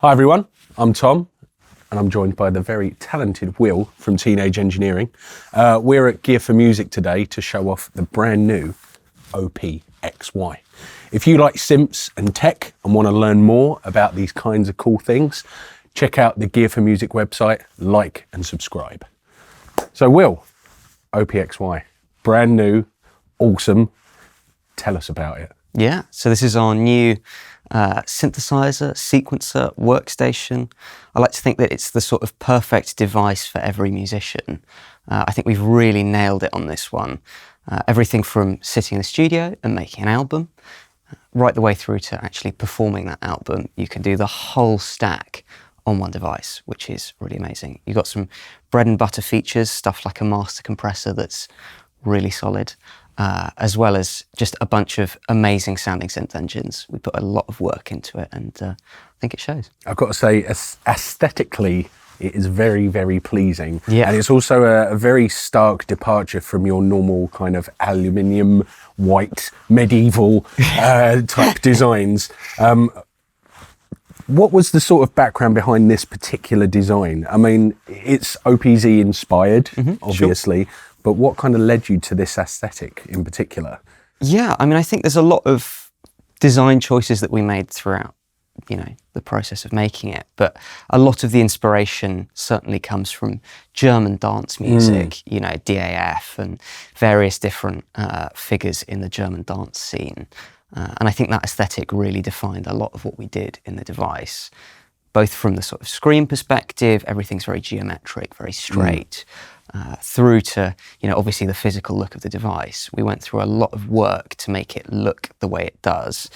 Hi everyone, I'm Tom and I'm joined by the very talented Will from Teenage Engineering. We're at Gear4music today to show off the brand new OP-XY. If you like synths and tech and want to learn more about these kinds of cool things, check out the Gear4music website, like and subscribe. So Will, OP-XY, brand new, awesome. Tell us about it. Yeah, so this is our new synthesizer, sequencer, workstation. I like to think that it's the sort of perfect device for every musician. I think we've really nailed it on this one. Everything from sitting in the studio and making an album, right the way through to actually performing that album. You can do the whole stack on one device, which is really amazing. You've got some bread and butter features, stuff like a master compressor that's really solid. As well as just a bunch of amazing sounding synth engines. We put a lot of work into it and I think it shows. I've got to say, aesthetically, it is very, very pleasing. Yeah. And it's also a very stark departure from your normal kind of aluminium, white, medieval type designs. What was the sort of background behind this particular design? I mean, it's OPXY inspired, obviously. Sure. But what kind of led you to this aesthetic in particular? Yeah, I mean, I think there's a lot of design choices that we made throughout, the process of making it. But a lot of the inspiration certainly comes from German dance music, DAF and various different figures in the German dance scene. And I think that aesthetic really defined a lot of what we did in the device, both from the sort of screen perspective, everything's very geometric, very straight. Through to, obviously the physical look of the device. We went through a lot of work to make it look the way it does.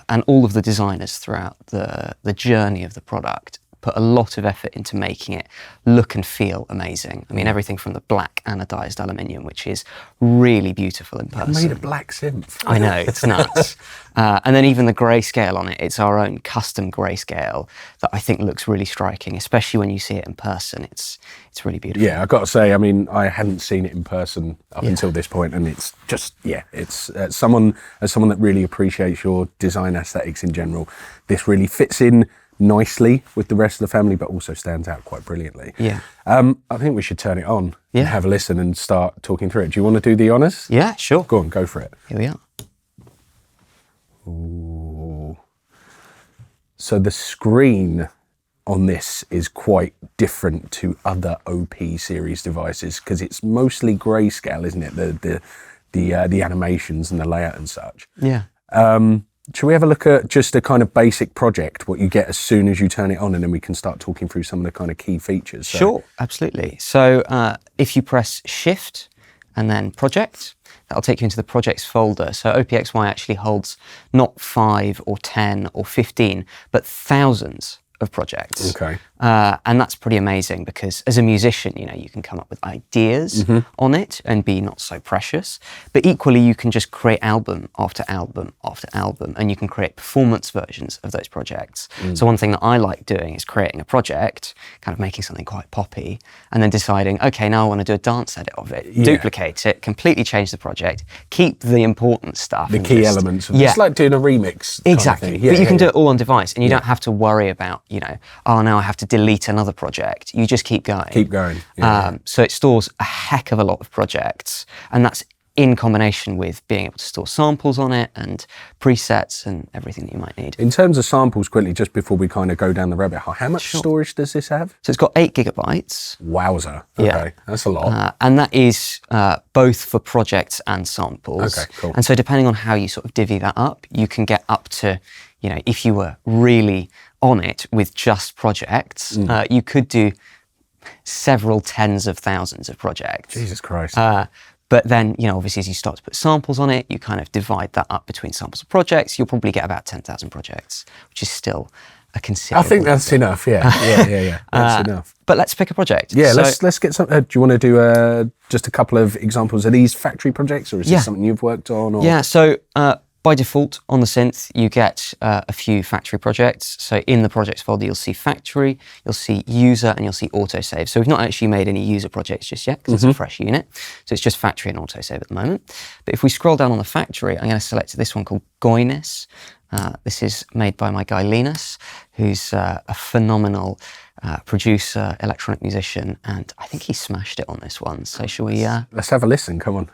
And all of the designers throughout the journey of the product put a lot of effort into making it look and feel amazing. I mean, everything from the black anodized aluminium, which is really beautiful in person. You made a black synth. I know, it's nuts. And then even the grayscale on it, it's our own custom grayscale that I think looks really striking, especially when you see it in person. It's really beautiful. Yeah, I've got to say, I mean, I hadn't seen it in person up until this point, and it's just, it's as someone that really appreciates your design aesthetics in general, this really fits in nicely with the rest of the family, but also stands out quite brilliantly. Yeah. I think we should turn it on and have a listen and start talking through it. Do you want to do the honours? Yeah, sure. Go on, go for it. Here we are. Ooh. So the screen on this is quite different to other OP series devices because it's mostly grayscale, isn't it? The animations and the layout and such. Yeah. Should we have a look at just a kind of basic project, what you get as soon as you turn it on, and then we can start talking through some of the kind of key features? So. Sure, absolutely. So if you press Shift and then Project, that'll take you into the projects folder. So OP-XY actually holds not 5 or 10 or 15, but thousands of projects. Okay. And that's pretty amazing because as a musician, you can come up with ideas on it and be not so precious, but equally you can just create album after album after album, and you can create performance versions of those projects. So one thing that I like doing is creating a project, kind of making something quite poppy, and then deciding, okay, now I want to do a dance edit of it, duplicate it, completely change the project, keep the important stuff. The key elements. It's like doing a remix. Exactly. Kind of but you can do it all on device, and you don't have to worry about, oh, now I have to delete another project. You just keep going. Keep going. So it stores a heck of a lot of projects, and that's in combination with being able to store samples on it and presets and everything that you might need. In terms of samples, quickly, just before we kind of go down the rabbit hole, how much storage does this have? So it's got 8 gigabytes. Wowzer. Okay, that's a lot. And that is both for projects and samples. Okay, cool. And so depending on how you sort of divvy that up, you can get up to, if you were really on it with just projects, you could do several tens of thousands of projects. Jesus Christ. But then, obviously as you start to put samples on it, you kind of divide that up between samples of projects, you'll probably get about 10,000 projects, which is still a considerable I think that's enough, yeah. That's enough. But let's pick a project. Yeah, so, let's get some, do you want to do just a couple of examples? Are these factory projects, or is this something you've worked on? Or? Yeah, so by default on the synth, you get a few factory projects. So in the projects folder, you'll see factory, you'll see user, and you'll see autosave. So we've not actually made any user projects just yet because it's a fresh unit. So it's just factory and autosave at the moment. But if we scroll down on the factory, I'm going to select this one called Goyness. This is made by my guy Linus, who's a phenomenal producer, electronic musician, and I think he smashed it on this one. So shall we... Let's have a listen, come on.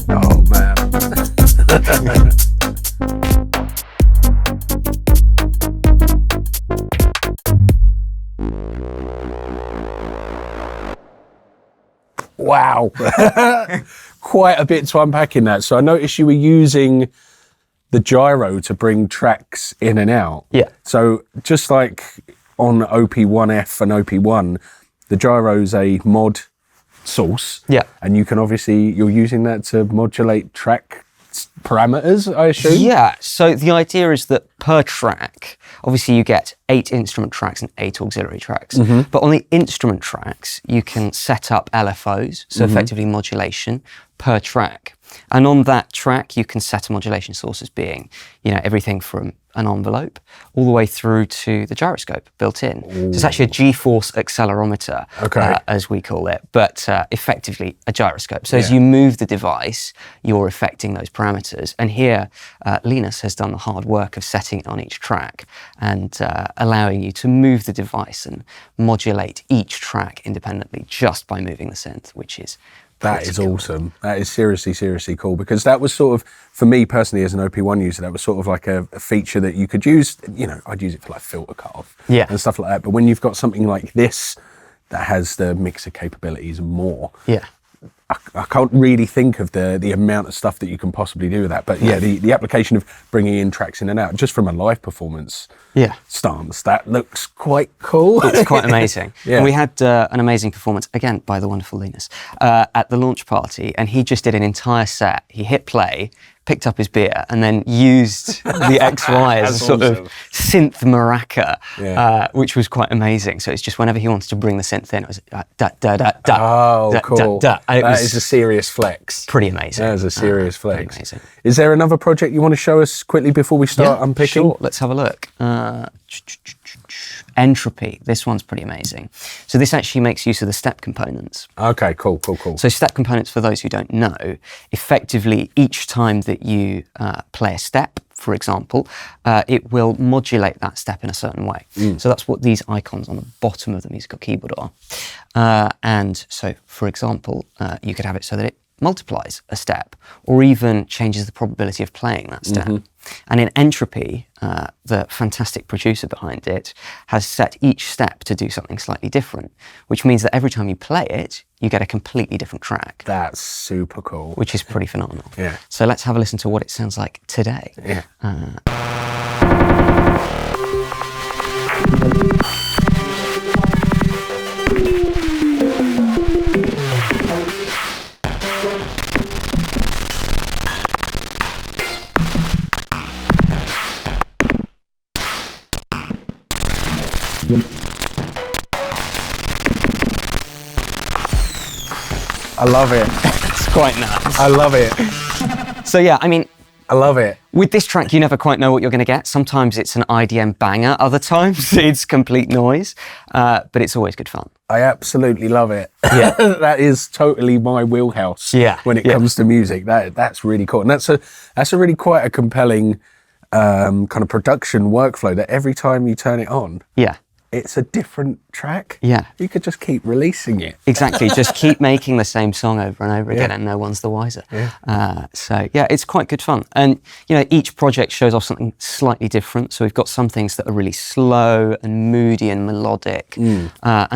Oh man. Wow. Quite a bit to unpack in that. So I noticed you were using the gyro to bring tracks in and out. Yeah. So just like on OP1F and OP1, the gyro's a mod source. Yeah. And you can obviously, you're using that to modulate track parameters, I assume? Yeah, so the idea is that per track, obviously you get 8 instrument tracks and 8 auxiliary tracks. But on the instrument tracks, you can set up LFOs, so effectively modulation per track. And on that track, you can set a modulation source as being, you know, everything from an envelope all the way through to the gyroscope built in. So it's actually a G-force accelerometer, as we call it, but effectively a gyroscope. So as you move the device, you're affecting those parameters. And here, Linus has done the hard work of setting it on each track and allowing you to move the device and modulate each track independently just by moving the synth, which is That is awesome. That is seriously, seriously cool, because that was sort of, for me personally as an OP1 user, that was sort of like a feature that you could use, you know, I'd use it for like filter cutoff and stuff like that. But when you've got something like this that has the mixer capabilities and more, I can't really think of the amount of stuff that you can possibly do with that. But yeah, the application of bringing in tracks in and out, just from a live performance stance, that looks quite cool. It's quite amazing. And we had an amazing performance, again, by the wonderful Linus, at the launch party, and he just did an entire set. He hit play, picked up his beer, and then used the XY as a sort of synth maraca, which was quite amazing. So it's just whenever he wanted to bring the synth in, it was cool. That is a serious flex. Pretty amazing. That is a serious flex. Amazing. Is there another project you want to show us quickly before we start unpicking? Sure, let's have a look. Entropy, this one's pretty amazing. So this actually makes use of the step components. Okay, cool. So step components, for those who don't know, effectively each time that you play a step, for example, it will modulate that step in a certain way. So that's what these icons on the bottom of the musical keyboard are. And so, for example, you could have it so that it multiplies a step or even changes the probability of playing that step. And in Entropy, the fantastic producer behind it has set each step to do something slightly different, which means that every time you play it, you get a completely different track. That's super cool. Which is pretty phenomenal. Yeah. So let's have a listen to what it sounds like today. Yeah. I love it. It's quite nuts. I love it. So yeah, I mean, I love it. with this track, you never quite know what you're going to get. Sometimes it's an IDM banger, other times it's complete noise, but it's always good fun. I absolutely love it. Yeah. That is totally my wheelhouse. Yeah, When it yeah. comes to music, that's really cool, and that's a really quite a compelling kind of production workflow. That every time you turn it on, Yeah. it's a different track. Yeah. You could just keep releasing it. Exactly, just keep making the same song over and over again, and no one's the wiser. So yeah, it's quite good fun. And you know, each project shows off something slightly different. So we've got some things that are really slow and moody and melodic, and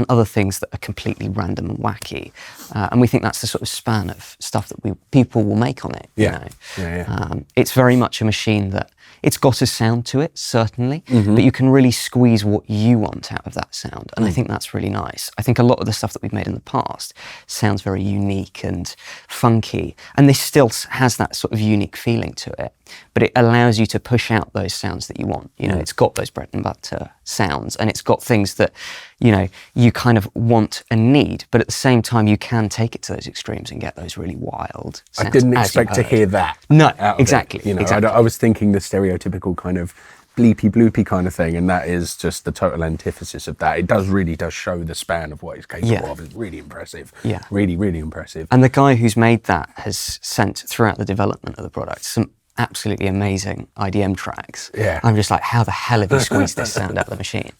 other things that are completely random and wacky. And we think that's the sort of span of stuff that people will make on it. Yeah. You know? It's very much a machine that it's got a sound to it, certainly, but you can really squeeze what you want out of that sound. And I think that's really nice. I think a lot of the stuff that we've made in the past sounds very unique and funky, and this still has that sort of unique feeling to it, but it allows you to push out those sounds that you want. You know, it's got those bread and butter sounds, and it's got things that, you know, you kind of want and need, but at the same time, you can take it to those extremes and get those really wild sounds. I didn't expect to hear that. No, out of exactly. It. You know, exactly. I was thinking the stereotypical kind of bleepy bloopy kind of thing, and that is just the total antithesis of that. It really does show the span of what it's capable of. It's really impressive. Yeah. Really, really impressive. And the guy who's made that has sent throughout the development of the product some absolutely amazing IDM tracks. Yeah. I'm just like, how the hell have you squeezed this sound out of the machine?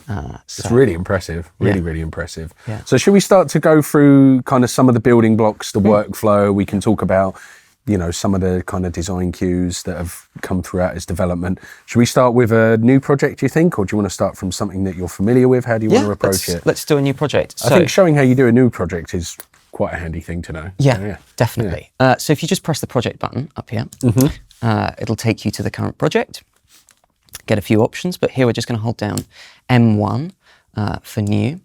It's really impressive. Really impressive. Yeah. So should we start to go through kind of some of the building blocks, the workflow? We can talk about, you know, some of the kind of design cues that have come throughout its development. Should we start with a new project, do you think? Or do you want to start from something that you're familiar with? How do you want to approach it? Let's do a new project. I think showing how you do a new project is quite a handy thing to know. Yeah, definitely. So if you just press the project button up here, it'll take you to the current project, get a few options, but here we're just going to hold down M1 for new.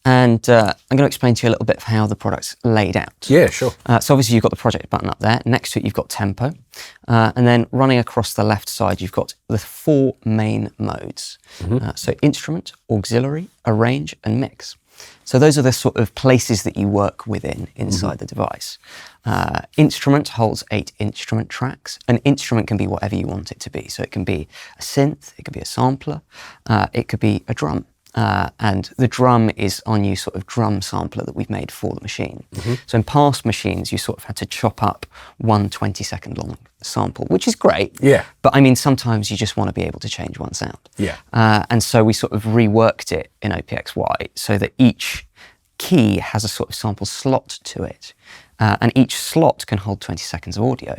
And I'm going to explain to you a little bit of how the product's laid out. Yeah, sure. So obviously you've got the project button up there. Next to it, you've got tempo. And then running across the left side, you've got the 4 main modes. So instrument, auxiliary, arrange, and mix. So those are the sort of places that you work within inside the device. Instrument holds 8 instrument tracks. An instrument can be whatever you want it to be. So it can be a synth, it could be a sampler, it could be a drum. And the drum is our new sort of drum sampler that we've made for the machine. So in past machines, you sort of had to chop up one 20-second long sample, which is great. Yeah. But I mean, sometimes you just want to be able to change one sound. Yeah. And so we sort of reworked it in OPXY so that each key has a sort of sample slot to it. And each slot can hold 20 seconds of audio.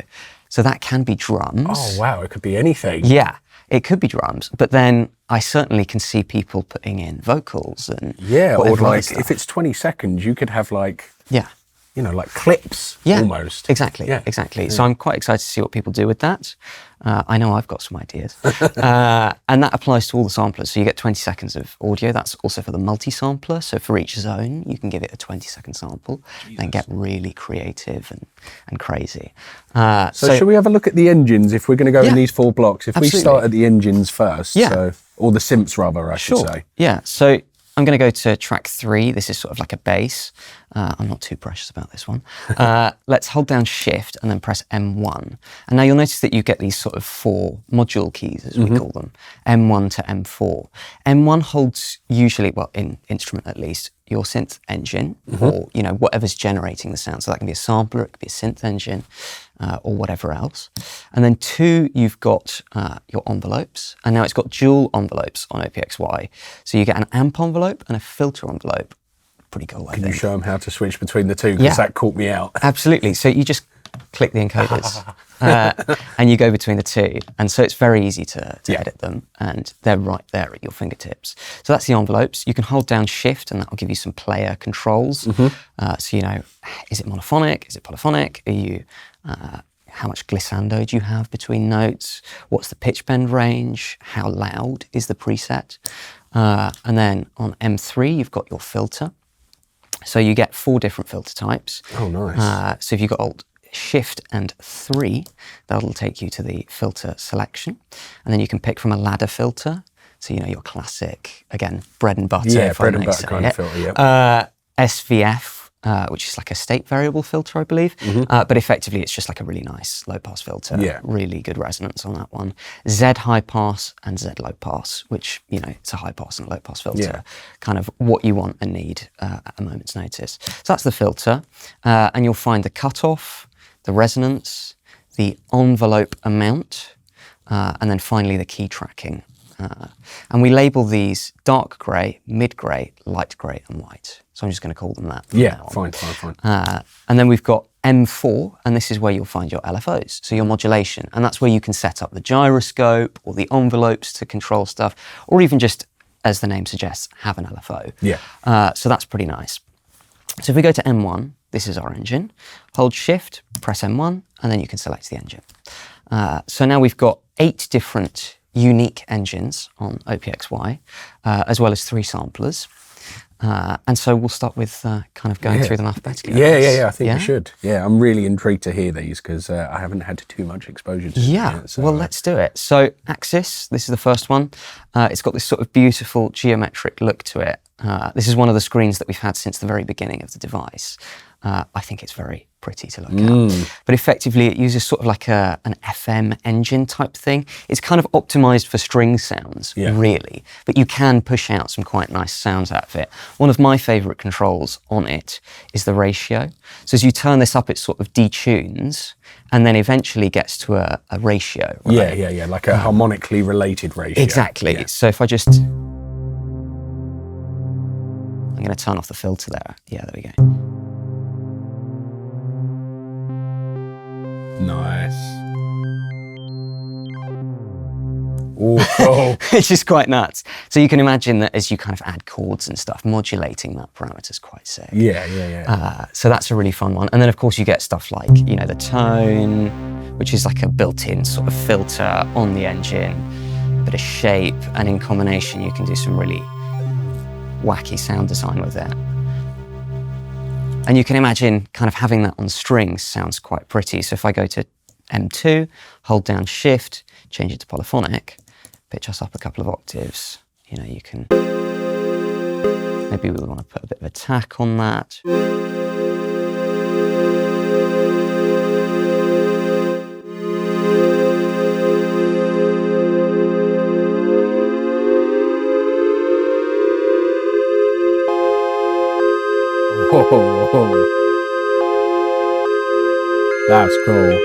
So that can be drums. Oh, wow. It could be anything. Yeah. It could be drums, but then I certainly can see people putting in vocals and Yeah, or whatever other like stuff. if it's 20 seconds, you could have like, Yeah, you know, like clips almost. exactly, Yeah. exactly. So I'm quite excited to see what people do with that. I know I've got some ideas. And that applies to all the samplers. So you get 20 seconds of audio. That's also for the multi-sampler. So for each zone, you can give it a 20-second sample and get really creative and crazy. So should we have a look at the engines if we're going to go in Yeah, these 4 blocks? If absolutely. we start at the engines first, Yeah. or the synths rather, I should say. Yeah, so I'm going to go to track 3. This is sort of like a bass. I'm not too precious about this one. Let's hold down Shift and then press M1. And now you'll notice that you get these sort of 4 module keys, as we call them, M1 to M4. M1 holds usually, well, in instrument at least, your synth engine or, you know, whatever's generating the sound. So that can be a sampler, it could be a synth engine, or whatever else. And then 2, you've got your envelopes. And now it's got dual envelopes on OPXY. So you get an amp envelope and a filter envelope. Pretty cool, I Can think. you show them how to switch between the two? Because that caught me out. Absolutely. So you just click the encoders and you go between the 2. And so it's very easy to edit them, and they're right there at your fingertips. So that's the envelopes. You can hold down Shift and that'll give you some player controls. So, you know, is it monophonic? Is it polyphonic? Are you... how much glissando do you have between notes? What's the pitch bend range? How loud is the preset? And then on M3, you've got your filter. So you get 4 different filter types. Oh, nice. So if you've got Alt Shift and 3, that'll take you to the filter selection. And then you can pick from a ladder filter. So, you know, your classic, again, bread and butter. Yeah, if I bread and may butter say kind it. of filter, yeah. SVF which is like a state variable filter, I believe. But effectively, it's just like a really nice low-pass filter. Yeah. Really good resonance on that one. Z high-pass and Z low-pass, which, you know, it's a high-pass and a low-pass filter. Yeah. Kind of what you want and need at a moment's notice. So that's the filter. And you'll find the cutoff, the resonance, the envelope amount, and then finally the key tracking. And we label these dark grey, mid grey, light grey and white. So I'm just going to call them that. Yeah, fine. And then we've got M4, and this is where you'll find your LFOs, so your modulation. And that's where you can set up the gyroscope or the envelopes to control stuff, or even just, as the name suggests, have an LFO. Yeah. So that's pretty nice. So if we go to M1, this is our engine. Hold Shift, press M1, and then you can select the engine. So now we've got 8 different unique engines on OPXY, as well as 3 samplers. And so we'll start with kind of going through them alphabetically. Yeah, I think we should. Yeah, I'm really intrigued to hear these because I haven't had too much exposure to them yet, so, well, let's do it. So Axis, this is the first one. It's got this sort of beautiful geometric look to it. This is one of the screens that we've had since the very beginning of the device. I think it's very pretty to look at. But effectively, it uses sort of like an FM engine type thing. It's kind of optimized for string sounds, really. But you can push out some quite nice sounds out of it. One of my favorite controls on it is the ratio. So as you turn this up, it sort of detunes and then eventually gets to a ratio. Right? Yeah, like a harmonically related ratio. Exactly. Yeah. So if I just... I'm going to turn off the filter there. Yeah, there we go. Nice. Oh, Which is quite nuts. So you can imagine that as you kind of add chords and stuff, modulating that parameter is quite sick. Yeah. So that's a really fun one. And then of course you get stuff like, you know, the tone, which is like a built-in sort of filter on the engine, a bit of shape, and in combination you can do some really wacky sound design with it. And you can imagine kind of having that on strings sounds quite pretty. So if I go to M2, hold down Shift, change it to polyphonic, pitch us up a couple of octaves, you know, you can, maybe we want to put a bit of attack on that. Oh, that's cool.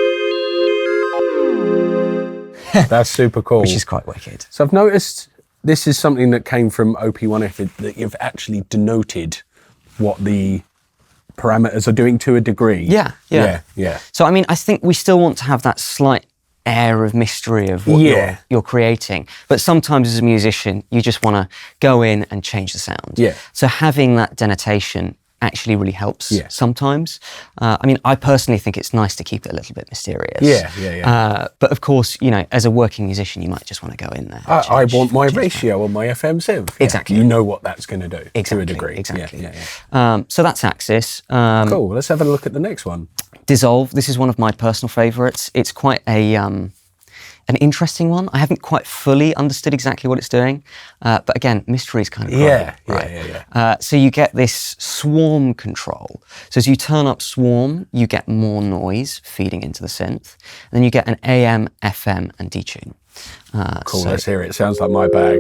That's super cool. Which is quite wicked. So I've noticed this is something that came from OP1F, that you've actually denoted what the parameters are doing to a degree. Yeah. So I mean, I think we still want to have that slight air of mystery of what you're creating. But sometimes as a musician, you just want to go in and change the sound. Yeah. So having that denotation actually really helps sometimes. I mean, I personally think it's nice to keep it a little bit mysterious. Yeah. But of course, you know, as a working musician, you might just want to go in there. I want my ratio on my FM synth. Exactly. You know what that's going to do to a degree. Exactly. Yeah. So that's Axis. Cool. Let's have a look at the next one. Dissolve. This is one of my personal favourites. It's quite an interesting one. I haven't quite fully understood exactly what it's doing, but again, mystery is kind of great, so you get this swarm control. So as you turn up swarm, you get more noise feeding into the synth. And then you get an AM, FM, and detune. Cool, let's hear it. Sounds like my bag.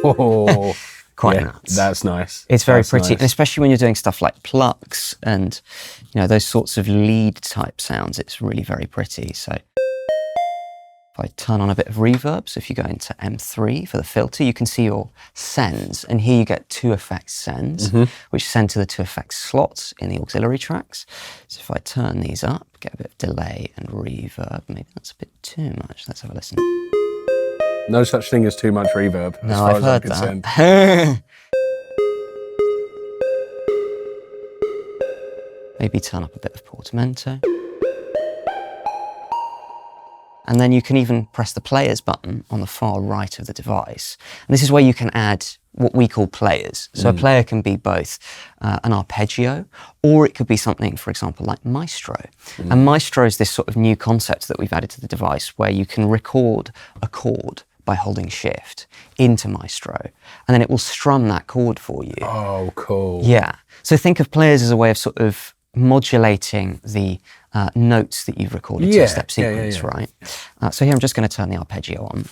Oh, quite nuts. That's nice. It's very That's pretty, nice. and especially when you're doing stuff like plucks and, you know, those sorts of lead type sounds, it's really very pretty. So if I turn on a bit of reverb, so if you go into M3 for the filter, you can see your sends, and here you get 2 effects sends, which send to the 2 effects slots in the auxiliary tracks. So if I turn these up, get a bit of delay and reverb, maybe that's a bit too much. Let's have a listen. No such thing as too much reverb, as far as I'm concerned. Maybe turn up a bit of portamento. and then you can even press the players button on the far right of the device. And this is where you can add what we call players. So a player can be both an arpeggio, or it could be something, for example, like Maestro. And Maestro is this sort of new concept that we've added to the device where you can record a chord by holding shift into Maestro, and then it will strum that chord for you. Oh, cool. Yeah. So think of players as a way of sort of modulating the notes that you've recorded to a step sequence, right? So here I'm just going to turn the arpeggio on.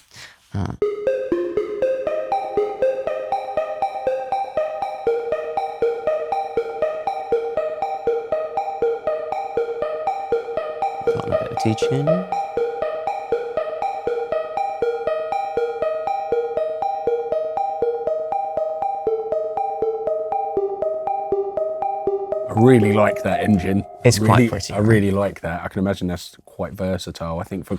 Got a bit of teaching. I really like that engine. It's quite pretty. I really like that. I can imagine that's quite versatile. I think for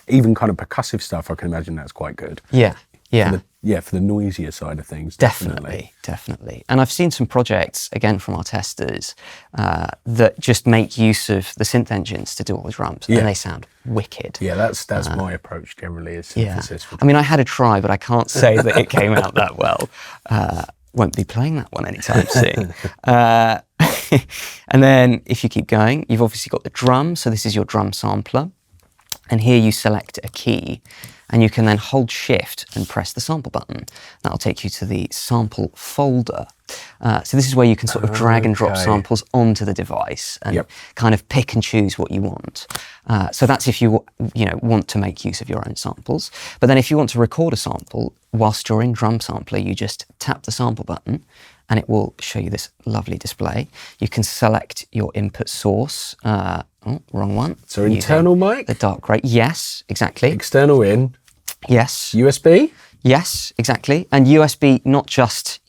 even kind of percussive stuff, I can imagine that's quite good. Yeah, yeah. For the noisier side of things. Definitely. And I've seen some projects, again, from our testers, that just make use of the synth engines to do all the drums, and they sound wicked. Yeah, that's my approach generally, is synthesis. I mean, I had a try, but I can't say that it came out that well. Won't be playing that one anytime soon. And then if you keep going, you've obviously got the drum. So this is your drum sampler. And here you select a key, and you can then hold shift and press the sample button. That'll take you to the sample folder. So this is where you can sort of drag and drop samples onto the device and kind of pick and choose what you want. So that's if you want to make use of your own samples. But then if you want to record a sample whilst you're in Drum Sampler, you just tap the sample button and it will show you this lovely display. You can select your input source. Oh, wrong one. So internal mic? The dark grey. Yes, exactly. External in? Yes. USB? Yes, exactly. And USB, not just,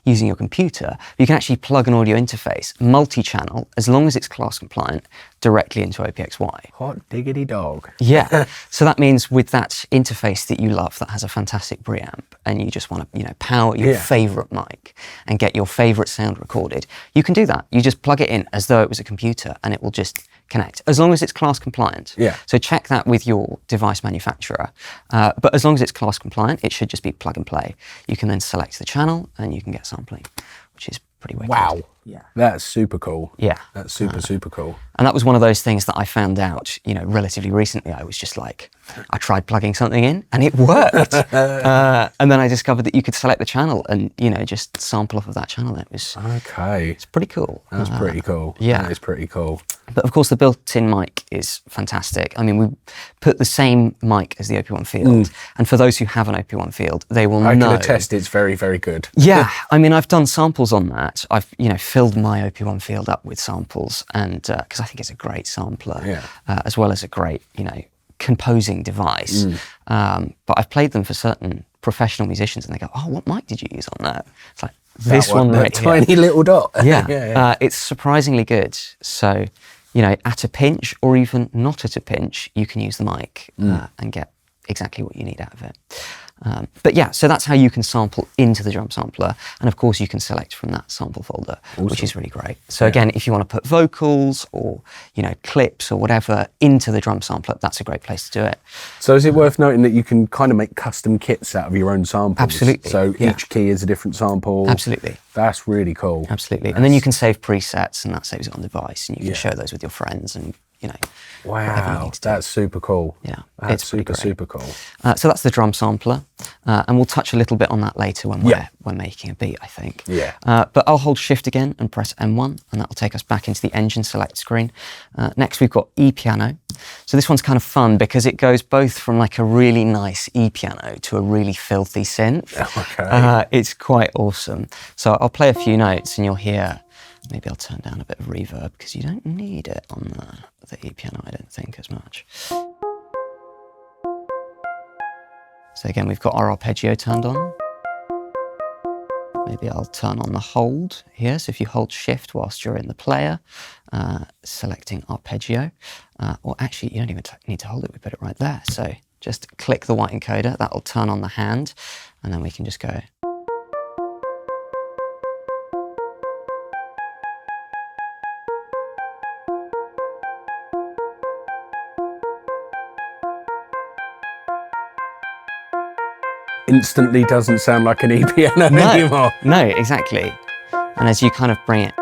using your computer, you can actually plug an audio interface, multi-channel, as long as it's class compliant, directly into OPXY. Hot diggity dog. Yeah. So that means with that interface that you love, that has a fantastic preamp, and you just want to, power your favourite mic and get your favourite sound recorded, you can do that. You just plug it in as though it was a computer, and it will just connect, as long as it's class compliant. Yeah. So check that with your device manufacturer. But as long as it's class compliant, it should just be plug and play. You can then select the channel and you can get sampling, which is pretty wicked. Wow. Yeah. That's super cool. Yeah. That's super cool. And that was one of those things that I found out, relatively recently. I was just like, I tried plugging something in and it worked. And then I discovered that you could select the channel and, just sample off of that channel. It's pretty cool. That's pretty cool. Yeah. That is pretty cool. But of course, the built-in mic is fantastic. I mean, we put the same mic as the OP1 field. And for those who have an OP1 field, they will know. I can attest it's very, very good. Yeah. I mean, I've done samples on that. I've, filled my OP1 field up with samples, and because I think it's a great sampler, as well as a great, composing device. But I've played them for certain professional musicians, and they go, "Oh, what mic did you use on that?" It's like this one right here. Tiny little dot. Yeah. It's surprisingly good. So, at a pinch or even not at a pinch, you can use the mic and get exactly what you need out of it. But yeah, so that's how you can sample into the drum sampler. And of course you can select from that sample folder, which is really great. So again, if you want to put vocals or, clips or whatever into the drum sampler, that's a great place to do it. So is it worth noting that you can kind of make custom kits out of your own samples? Absolutely. So each key is a different sample? Absolutely. That's really cool. Absolutely. And then you can save presets, and that saves it on device, and you can share those with your friends and, wow, that's super cool. Yeah, that's super cool. So that's the drum sampler, and we'll touch a little bit on that later when we're making a beat, I think. Yeah. But I'll hold shift again and press M1, and that'll take us back into the engine select screen. Next we've got E-piano. So this one's kind of fun because it goes both from like a really nice E-piano to a really filthy synth. Okay. It's quite awesome. So I'll play a few notes and you'll hear. Maybe I'll turn down a bit of reverb because you don't need it on the E-piano, I don't think, as much. So again, we've got our arpeggio turned on. Maybe I'll turn on the hold here. So if you hold shift whilst you're in the player, selecting arpeggio, or actually you don't even need to hold it, we put it right there. So just click the white encoder, that'll turn on the hand, and then we can just go. instantly doesn't sound like an E-piano anymore. No, exactly. And as you kind of bring it,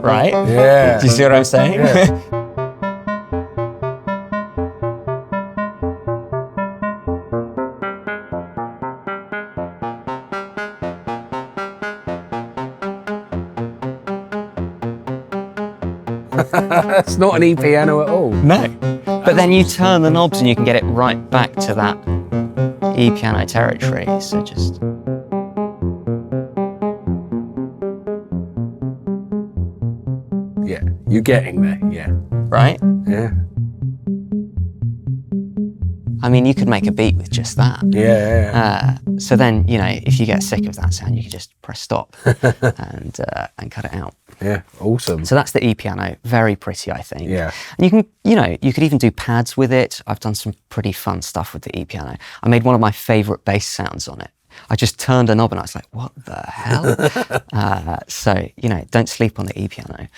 right? Yeah. Do you see what I'm saying? Yeah. It's not an E-piano at all. No. But then you turn the knobs and you can get it right back to that E-piano territory. So just... Yeah, you're getting there, yeah. Right? Yeah. I mean, you could make a beat with just that. Yeah. So then, you know, if you get sick of that sound, you can just press stop and cut it out. Yeah, awesome. So that's the E-piano. Very pretty, I think. Yeah. And you can, you know, you could even do pads with it. I've done some pretty fun stuff with the E-piano. I made one of my favorite bass sounds on it. I just turned a knob and I was like, what the hell? So, you know, don't sleep on the E-piano.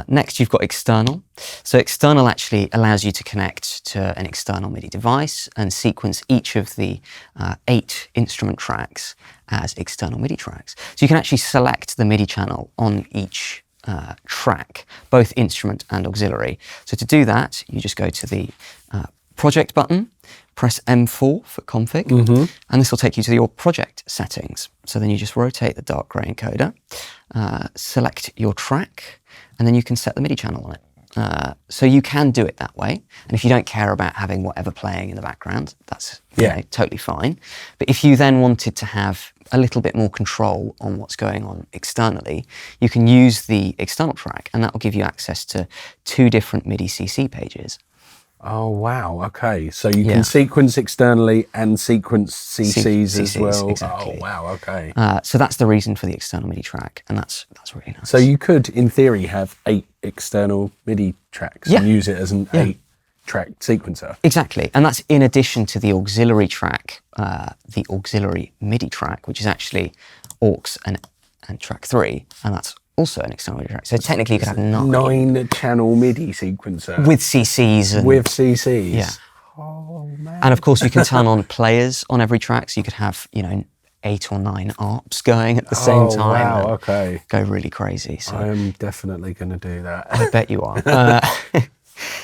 Next, you've got external. So external actually allows you to connect to an external MIDI device and sequence each of the 8 instrument tracks as external MIDI tracks. So you can actually select the MIDI channel on each track, both instrument and auxiliary. So to do that, you just go to the project button, press M4 for config, and this will take you to your project settings. So then you just rotate the dark grey encoder, select your track, and then you can set the MIDI channel on it. So you can do it that way. And if you don't care about having whatever playing in the background, that's you know, totally fine. But if you then wanted to have a little bit more control on what's going on externally, you can use the external track, and that will give you access to 2 different MIDI CC pages. Oh, wow. Okay. So you can sequence externally and sequence CCs as well. Exactly. Oh, wow. Okay. So that's the reason for the external MIDI track, and that's really nice. So you could, in theory, have 8 external MIDI tracks and use it as an 8-track sequencer. Exactly. And that's in addition to the auxiliary track, the auxiliary MIDI track, which is actually aux and track 3, and that's also an external MIDI track. So technically you could have 9. 9-channel MIDI sequencer. With CCs. And, with CCs. Yeah. Oh, man. And of course you can turn on players on every track, so you could have, you know, 8 or 9 ARPs going at the same time. Wow, okay. Go really crazy. So I am definitely going to do that. I bet you are.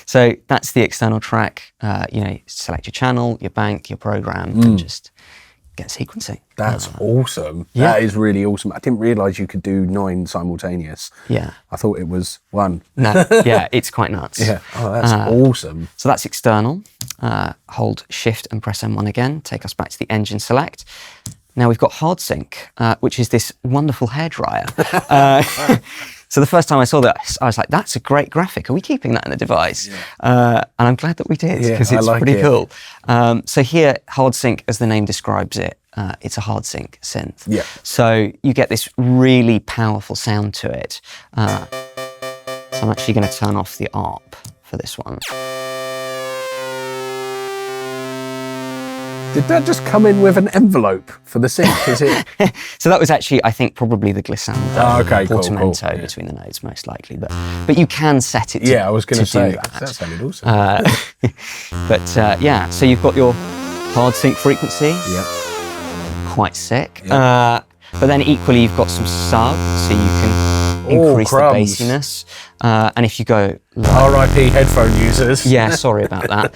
So that's the external track. You know, select your channel, your bank, your program, and just get sequencing. That's awesome. Yeah. That is really awesome. I didn't realise you could do 9 simultaneous. Yeah. I thought it was 1. No, yeah, it's quite nuts. Yeah. Oh, that's awesome. So that's external. Hold Shift and press M1 again. Take us back to the engine select. Now we've got hard sync, which is this wonderful hairdryer. So the first time I saw that, I was like, that's a great graphic. Are we keeping that in the device? Yeah. And I'm glad that we did, because it's like pretty cool. So here, hard sync, as the name describes it, it's a hard sync synth. Yeah. So you get this really powerful sound to it. So I'm actually going to turn off the ARP for this one. Did that just come in with an envelope for the sync? Is it? So that was actually, I think, probably the glissando portamento cool. between the notes, most likely. But you can set it to I was going to say, that sounded awesome. Yeah, so you've got your hard sync frequency. Yeah. Quite sick. Yeah. But then equally, you've got some sub, so you can increase the bassiness. And if you go... RIP headphone users. Yeah, sorry about that.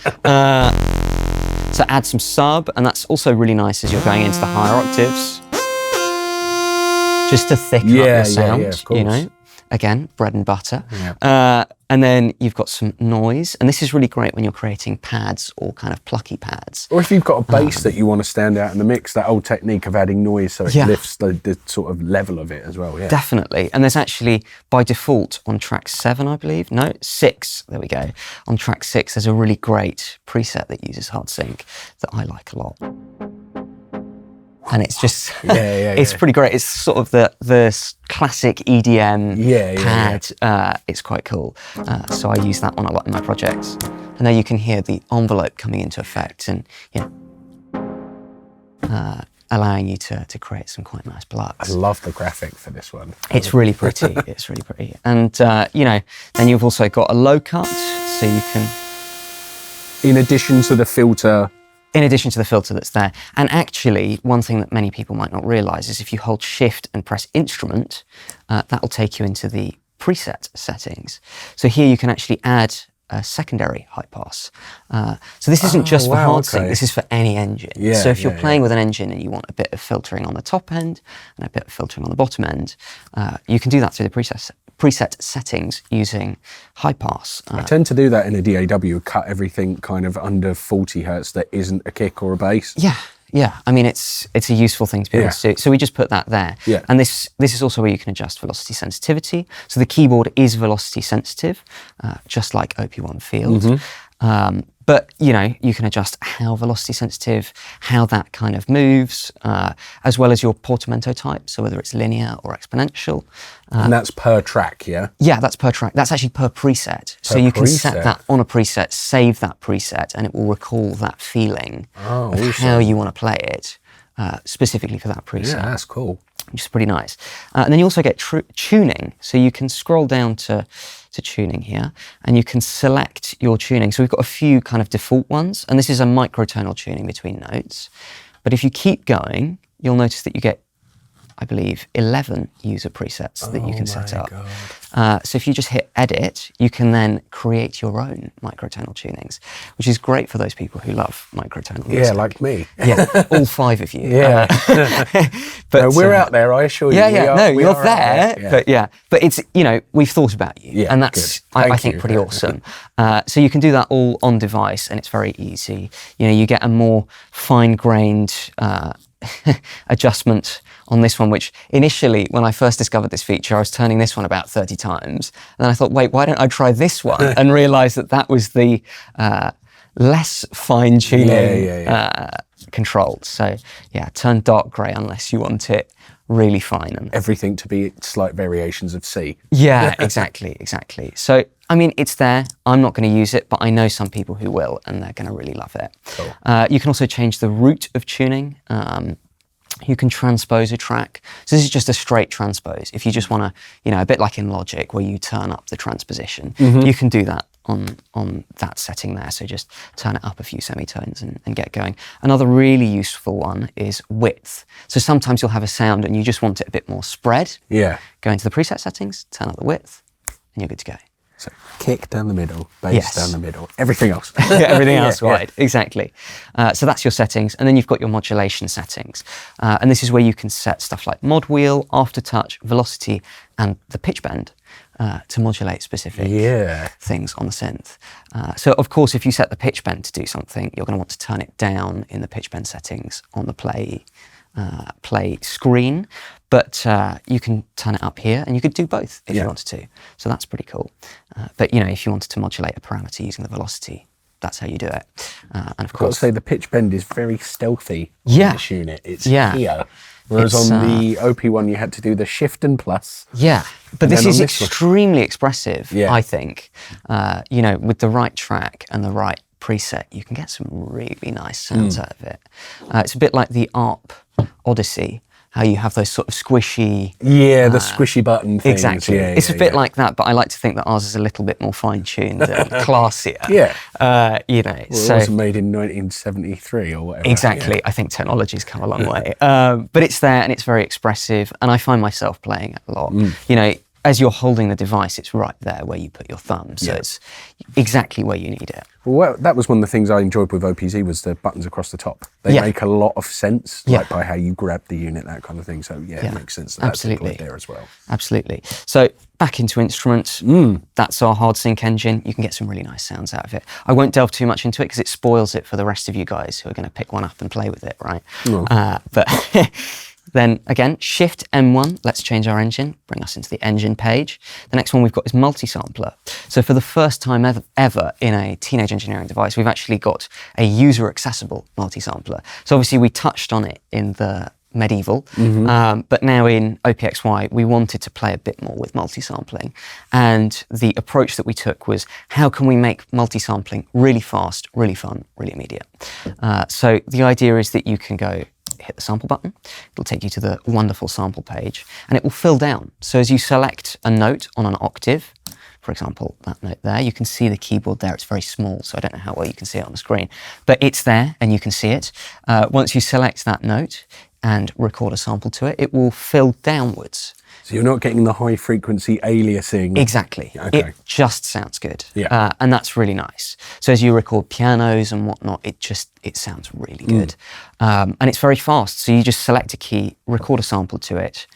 So add some sub, and that's also really nice as you're going into the higher octaves. Just to thicken up your sound, of course. you know. Again, bread and butter. Yeah. And then you've got some noise, and this is really great when you're creating pads or kind of plucky pads. Or if you've got a bass that you want to stand out in the mix, that old technique of adding noise so it lifts the sort of level of it as well. Yeah. Definitely. And there's actually, by default, on track 7, I believe, no, 6, there we go. On track 6, there's a really great preset that uses hard sync that I like a lot. and it's just it's pretty great. It's sort of the classic EDM pad. It's quite cool. So I use that one a lot in my projects. And there you can hear the envelope coming into effect, and allowing you to create some quite nice blocks. I love the graphic for this one. It's really pretty. It's really pretty. And then you've also got a low cut, so you can. In addition to the filter. In addition to the filter that's there. And actually, one thing that many people might not realise is if you hold Shift and press Instrument, that will take you into the preset settings. So here you can actually add a secondary high pass. So this isn't just for hard sync, this is for any engine. So if you're playing with an engine and you want a bit of filtering on the top end and a bit of filtering on the bottom end, you can do that through the preset settings using high pass. I tend to do that in a DAW, cut everything kind of under 40 hertz that isn't a kick or a bass. Yeah, I mean, it's a useful thing to be able to do. So we just put that there. And this is also where you can adjust velocity sensitivity. So the keyboard is velocity sensitive, just like OP1 feels. But, you can adjust how velocity sensitive, how that kind of moves, as well as your portamento type, so whether it's linear or exponential. And that's per track, yeah? Yeah, that's per track. That's actually per preset. So you can set that on a preset, save that preset, and it will recall that feeling of how you want to play it, specifically for that preset. Yeah, that's cool. Which is pretty nice. And then you also get tuning. So you can scroll down to tuning here, and you can select your tuning. So we've got a few kind of default ones, and this is a microtonal tuning between notes. But if you keep going, you'll notice that you get, I believe, 11 user presets that you can set up. So if you just hit edit, you can then create your own microtonal tunings, which is great for those people who love microtonal music. Yeah, like me. All 5 of you. But no, we're out there, I assure you. You're there. But it's, we've thought about you, and that's, I think, pretty awesome. So you can do that all on device, and it's very easy. You get a more fine-grained adjustment on this one, which initially, when I first discovered this feature, I was turning this one about 30 times. And then I thought, wait, why don't I try this one? And realised that was the less fine-tuning controlled. So turn dark grey unless you want it really fine. And everything to be slight variations of C. Yeah, exactly. So, I mean, it's there. I'm not going to use it, but I know some people who will, and they're going to really love it. Cool. You can also change the route of tuning. You can transpose a track. So this is just a straight transpose. If you just want to, a bit like in Logic where you turn up the transposition, you can do that on that setting there. So just turn it up a few semitones and get going. Another really useful one is width. So sometimes you'll have a sound and you just want it a bit more spread. Yeah. Go into the preset settings, turn up the width, and you're good to go. So kick down the middle, bass down the middle, everything else. Everything else wide, exactly. So that's your settings. And then you've got your modulation settings. And this is where you can set stuff like mod wheel, aftertouch, velocity, and the pitch bend to modulate specific things on the synth. So of course, if you set the pitch bend to do something, you're going to want to turn it down in the pitch bend settings on the play screen, but you can turn it up here, and you could do both if you wanted to. So that's pretty cool. But if you wanted to modulate a parameter using the velocity, that's how you do it. And of course, I've got to say the pitch bend is very stealthy on this unit. It's here. Whereas on the OP1, you had to do the shift and plus. Yeah, but this is extremely expressive, I think. With the right track and the right preset, you can get some really nice sounds out of it. It's a bit like the ARP Odyssey, how you have those sort of squishy... the squishy button things. Exactly. It's a bit like that, but I like to think that ours is a little bit more fine-tuned and classier. It wasn't made in 1973 or whatever. Exactly. I think technology's come a long way. But it's there, and it's very expressive, and I find myself playing it a lot. As you're holding the device, it's right there where you put your thumb, so it's exactly where you need it. Well, that was one of the things I enjoyed with OPZ was the buttons across the top. They make a lot of sense, like by how you grab the unit, that kind of thing. So it makes sense that that's included there as well. Absolutely. So back into instruments, that's our hard sync engine. You can get some really nice sounds out of it. I won't delve too much into it because it spoils it for the rest of you guys who are going to pick one up and play with it, right? But... Then again, Shift M1, let's change our engine, bring us into the engine page. The next one we've got is multi-sampler. So for the first time ever in a Teenage Engineering device, we've actually got a user-accessible multi-sampler. So obviously we touched on it in the medieval. But now in OPXY, we wanted to play a bit more with multi-sampling. And the approach that we took was, how can we make multi-sampling really fast, really fun, really immediate? So the idea is that you can go hit the sample button, it'll take you to the wonderful sample page, and it will fill down. So as you select a note on an octave, for example, that note there, you can see the keyboard there. It's very small, so I don't know how well you can see it on the screen, but it's there and you can see it. Once you select that note and record a sample to it, it will fill downwards. So you're not getting the high frequency aliasing. Exactly. Okay. It just sounds good. Yeah. And that's really nice. So as you record pianos and whatnot, it sounds really good. And it's very fast. So you just select a key, record a sample to it,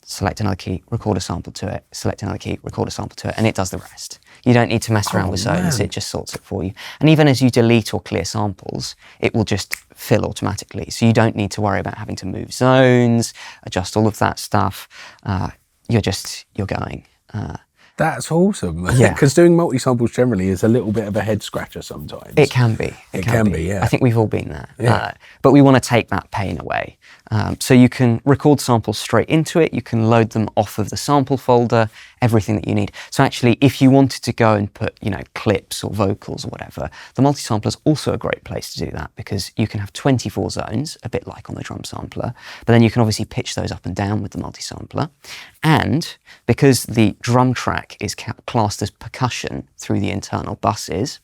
select another key, record a sample to it, select another key, record a sample to it, and it does the rest. You don't need to mess around with zones, it just sorts it for you. And even as you delete or clear samples, it will just fill automatically. So you don't need to worry about having to move zones, adjust all of that stuff. You're going. That's awesome. Yeah. Because doing multi-samples generally is a little bit of a head scratcher sometimes. It can be. It can be, yeah. I think we've all been there. Yeah. But we want to take that pain away. So you can record samples straight into it. You can load them off of the sample folder, everything that you need. So actually, if you wanted to go and put, clips or vocals or whatever, the multi-sampler is also a great place to do that, because you can have 24 zones, a bit like on the drum sampler, but then you can obviously pitch those up and down with the multi-sampler. And because the drum track is classed as percussion through the internal buses,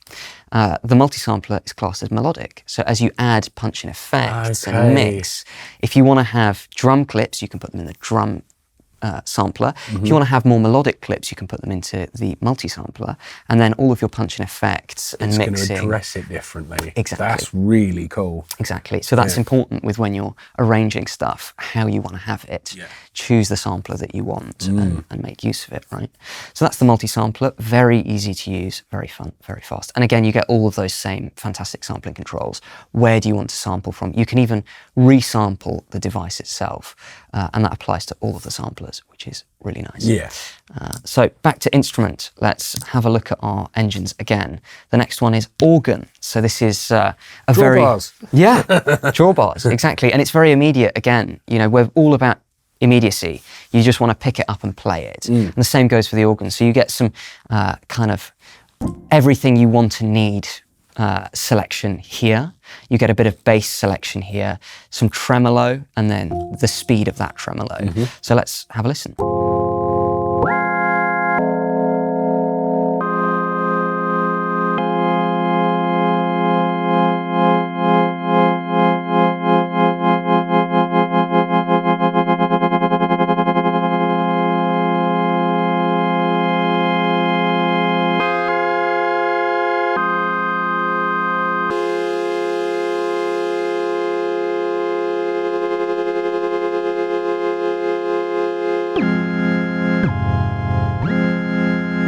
the multi-sampler is classed as melodic. So as you add punch and effects and mix, if you want to have drum clips, you can put them in the drum sampler. If you want to have more melodic clips, you can put them into the multi-sampler, and then all of your punch and effects and mixing. It's going to address it differently. Exactly. That's really cool. Exactly. So that's important with when you're arranging stuff, how you want to have it. Yeah. Choose the sampler that you want and make use of it, right? So that's the multi-sampler. Very easy to use, very fun, very fast. And again, you get all of those same fantastic sampling controls. Where do you want to sample from? You can even resample the device itself, and that applies to all of the samplers, which is really nice. Yeah. So back to instrument, let's have a look at our engines again. The next one is organ. So this is a Drawbars. Yeah, drawbars, exactly. And it's very immediate again. We're all about immediacy. You just want to pick it up and play it. And the same goes for the organ. So you get some kind of everything you want to need selection here. You get a bit of bass selection here, some tremolo, and then the speed of that tremolo. So let's have a listen.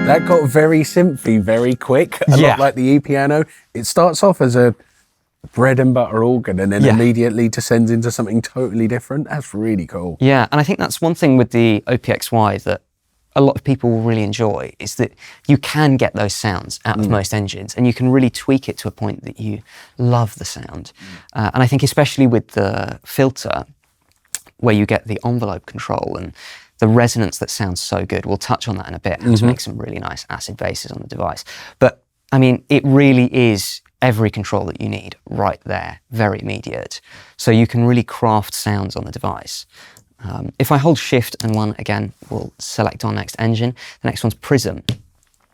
That got very synthy, very quick. A lot like the e-piano. It starts off as a bread and butter organ and then immediately descends into something totally different. That's really cool. Yeah, and I think that's one thing with the OPXY that a lot of people will really enjoy, is that you can get those sounds out of most engines, and you can really tweak it to a point that you love the sound. And I think especially with the filter, where you get the envelope control and the resonance that sounds so good. We'll touch on that in a bit, how to make some really nice acid basses on the device. But I mean, it really is every control that you need right there, very immediate. So you can really craft sounds on the device. If I hold Shift and 1 again, we'll select our next engine. The next one's Prism.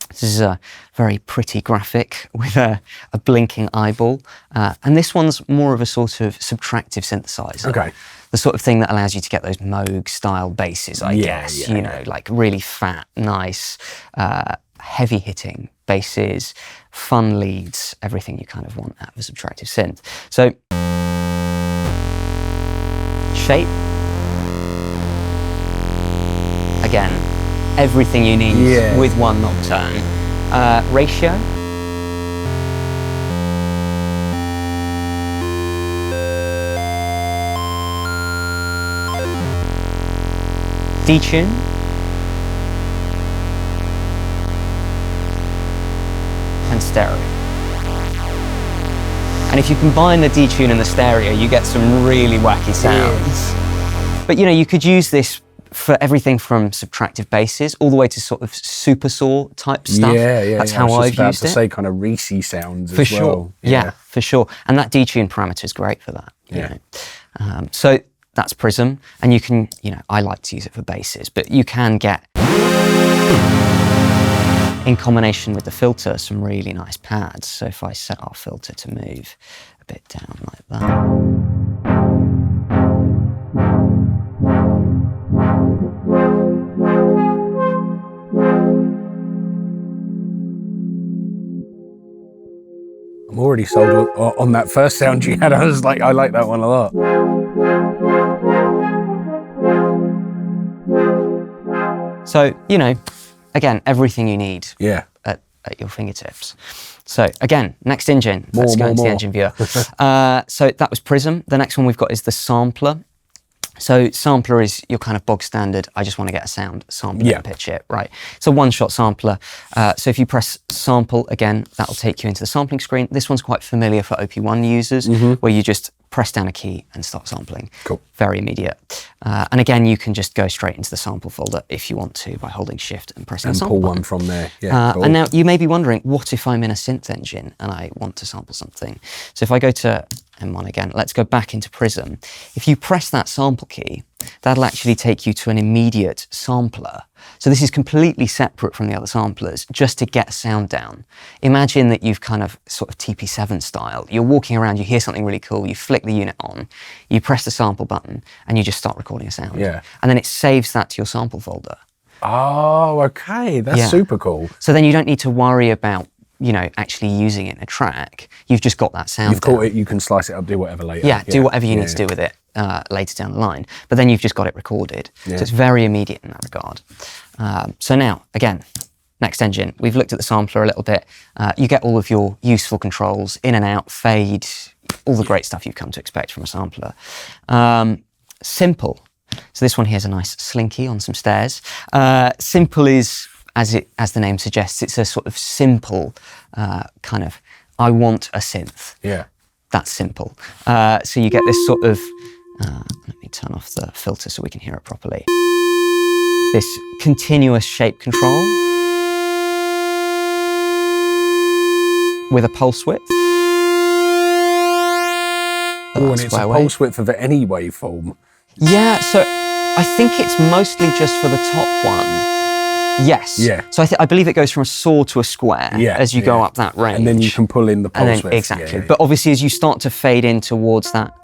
This is a very pretty graphic with a blinking eyeball. And this one's more of a sort of subtractive synthesizer. Okay. The sort of thing that allows you to get those Moog style basses, I guess, like really fat, nice, heavy hitting basses, fun leads, everything you kind of want out of a subtractive synth. So, shape. Again, everything you need with one nocturne. Ratio. Detune. And stereo. And if you combine the detune and the stereo, you get some really wacky sounds. But you know, you could use this for everything from subtractive basses all the way to sort of super saw type stuff. That's how I've used it. I was just about to say kind of Reese sounds for as sure. well. Yeah, for sure. And that detune parameter is great for that. You know? So that's Prism, and you can, you know, I like to use it for basses, but you can get, in combination with the filter, some really nice pads. So if I set our filter to move a bit down like that. I'm already sold on that first sound you had. I was like, I like that one a lot. So, you know, again, everything you need at your fingertips. So again, next engine. Let's go into the engine viewer. So that was Prism. The next one we've got is the sampler. So sampler is your kind of bog standard, I just want to get a sound, sample it and pitch it, right? It's a one-shot sampler. So if you press sample, again, that'll take you into the sampling screen. This one's quite familiar for OP1 users, where you just press down a key and start sampling. Cool. Very immediate. And again, you can just go straight into the sample folder if you want to by holding shift and pressing the sample pull button. one from there. Yeah, cool. And now you may be wondering, what if I'm in a synth engine and I want to sample something? So if I go to M1 again, let's go back into Prism. If you press that sample key, that'll actually take you to an immediate sampler. So this is completely separate from the other samplers, just to get a sound down. Imagine that you've kind of sort of TP7 style. You're walking around, you hear something really cool, you flick the unit on, you press the sample button, and you just start recording a sound. Yeah. And then it saves that to your sample folder. Oh, okay. That's super cool. So then you don't need to worry about, you know, actually using it in a track. You've just got that sound. You've caught it, you can slice it up, do whatever later. Yeah, do whatever you need to do with it later down the line. But then you've just got it recorded. So it's very immediate in that regard. So now, again, next engine. We've looked at the sampler a little bit. You get all of your useful controls, in and out, fade, all the great stuff you've come to expect from a sampler. Simple. So this one here is a nice slinky on some stairs. Simple is, as the name suggests, it's a sort of simple kind of, I want a synth. Yeah. That's simple. So you get this sort of, let me turn off the filter so we can hear it properly. This continuous shape control with a pulse width. Oh, and it's a pulse width of any waveform. Yeah, so I think it's mostly just for the top one. Yes. Yeah. So I believe it goes from a saw to a square as you go up that range. And then you can pull in the pulse width. Exactly. But obviously as you start to fade in towards that.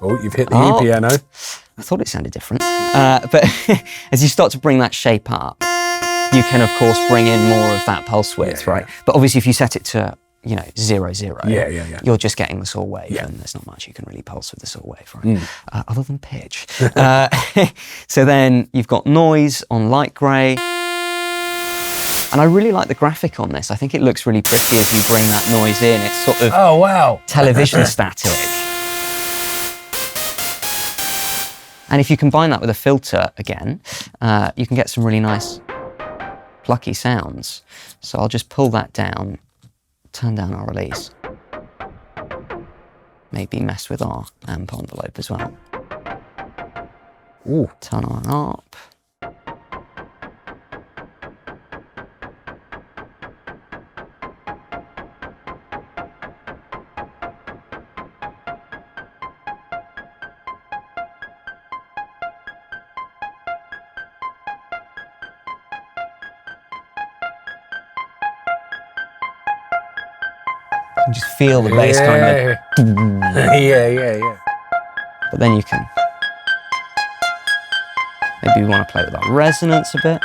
Oh, you've hit the E piano. I thought it sounded different. But as you start to bring that shape up, you can of course bring in more of that pulse width, right? But obviously if you set it to, you know, 0, 0, you're just getting the saw wave, and there's not much you can really pulse with the saw wave, right? Other than pitch. So then you've got noise on light grey. And I really like the graphic on this. I think it looks really pretty as you bring that noise in. It's sort of television static. And if you combine that with a filter again, you can get some really nice plucky sounds. So I'll just pull that down, turn down our release. Maybe mess with our amp envelope as well. Ooh. Turn on up. You can just feel the bass kind of. Yeah. But then you can. Maybe we want to play with our resonance a bit.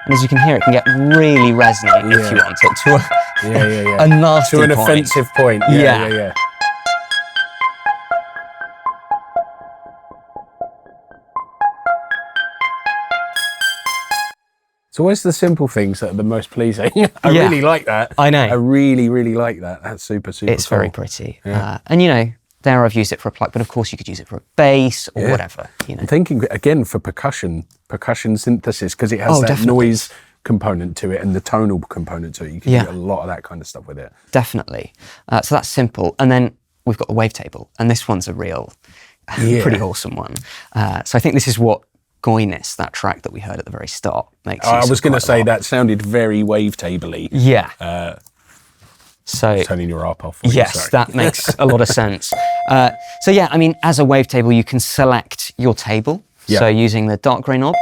And as you can hear, it can get really resonant if you want it to a nasty to an point. offensive point. Yeah. It's always the simple things that are the most pleasing. I really like that. I know. I really, really like that. That's super It's cool. very pretty. And you know, there I've used it for a pluck, but of course you could use it for a bass or whatever. You know. I'm thinking again for percussion synthesis, because it has that noise component to it and the tonal component to it. You can do a lot of that kind of stuff with it. Definitely. So that's simple. And then we've got the wavetable, and this one's a real, Yeah. pretty awesome one. So I think this is what Goyness, that track that we heard at the very start, makes. I use was of going to quite a say lot. that sounded very wavetabley. Yeah. So Turning your arp off. for you, yes, sorry. that makes a lot of sense. So yeah, I mean, as a wavetable, you can select your table. Yeah. So using the dark grey knob,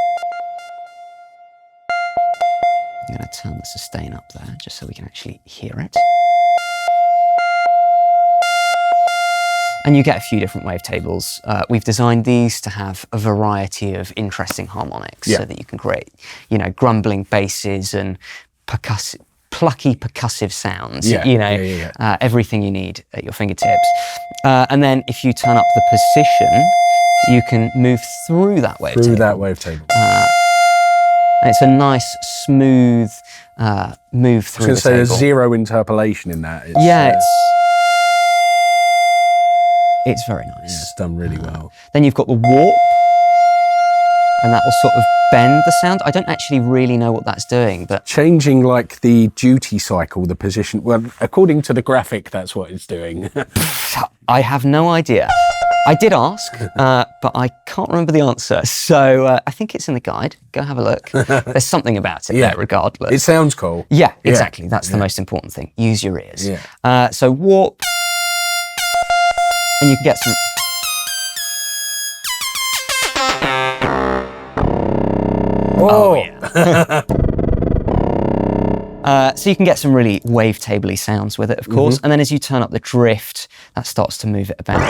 I'm going to turn the sustain up there just so we can actually hear it. And you get a few different wavetables. We've designed these to have a variety of interesting harmonics so that you can create, you know, grumbling basses and plucky percussive sounds, everything you need at your fingertips. And then if you turn up the position, you can move through that wavetable. Through that wavetable. And it's a nice, smooth move through I was the going to say table. there's zero interpolation in that. It's very nice. It's done really well. Then you've got the warp, and that will sort of bend the sound. I don't actually really know what that's doing, but Changing like the duty cycle, the position. Well, according to the graphic, that's what it's doing. I have no idea. I did ask, but I can't remember the answer. So I think it's in the guide. Go have a look. There's something about it there, regardless. It sounds cool. Yeah, exactly. That's the most important thing. Use your ears. Yeah. So warp, and you can get some. Oh, yeah. So you can get some really wavetabley sounds with it, of course. And then as you turn up the drift, that starts to move it about.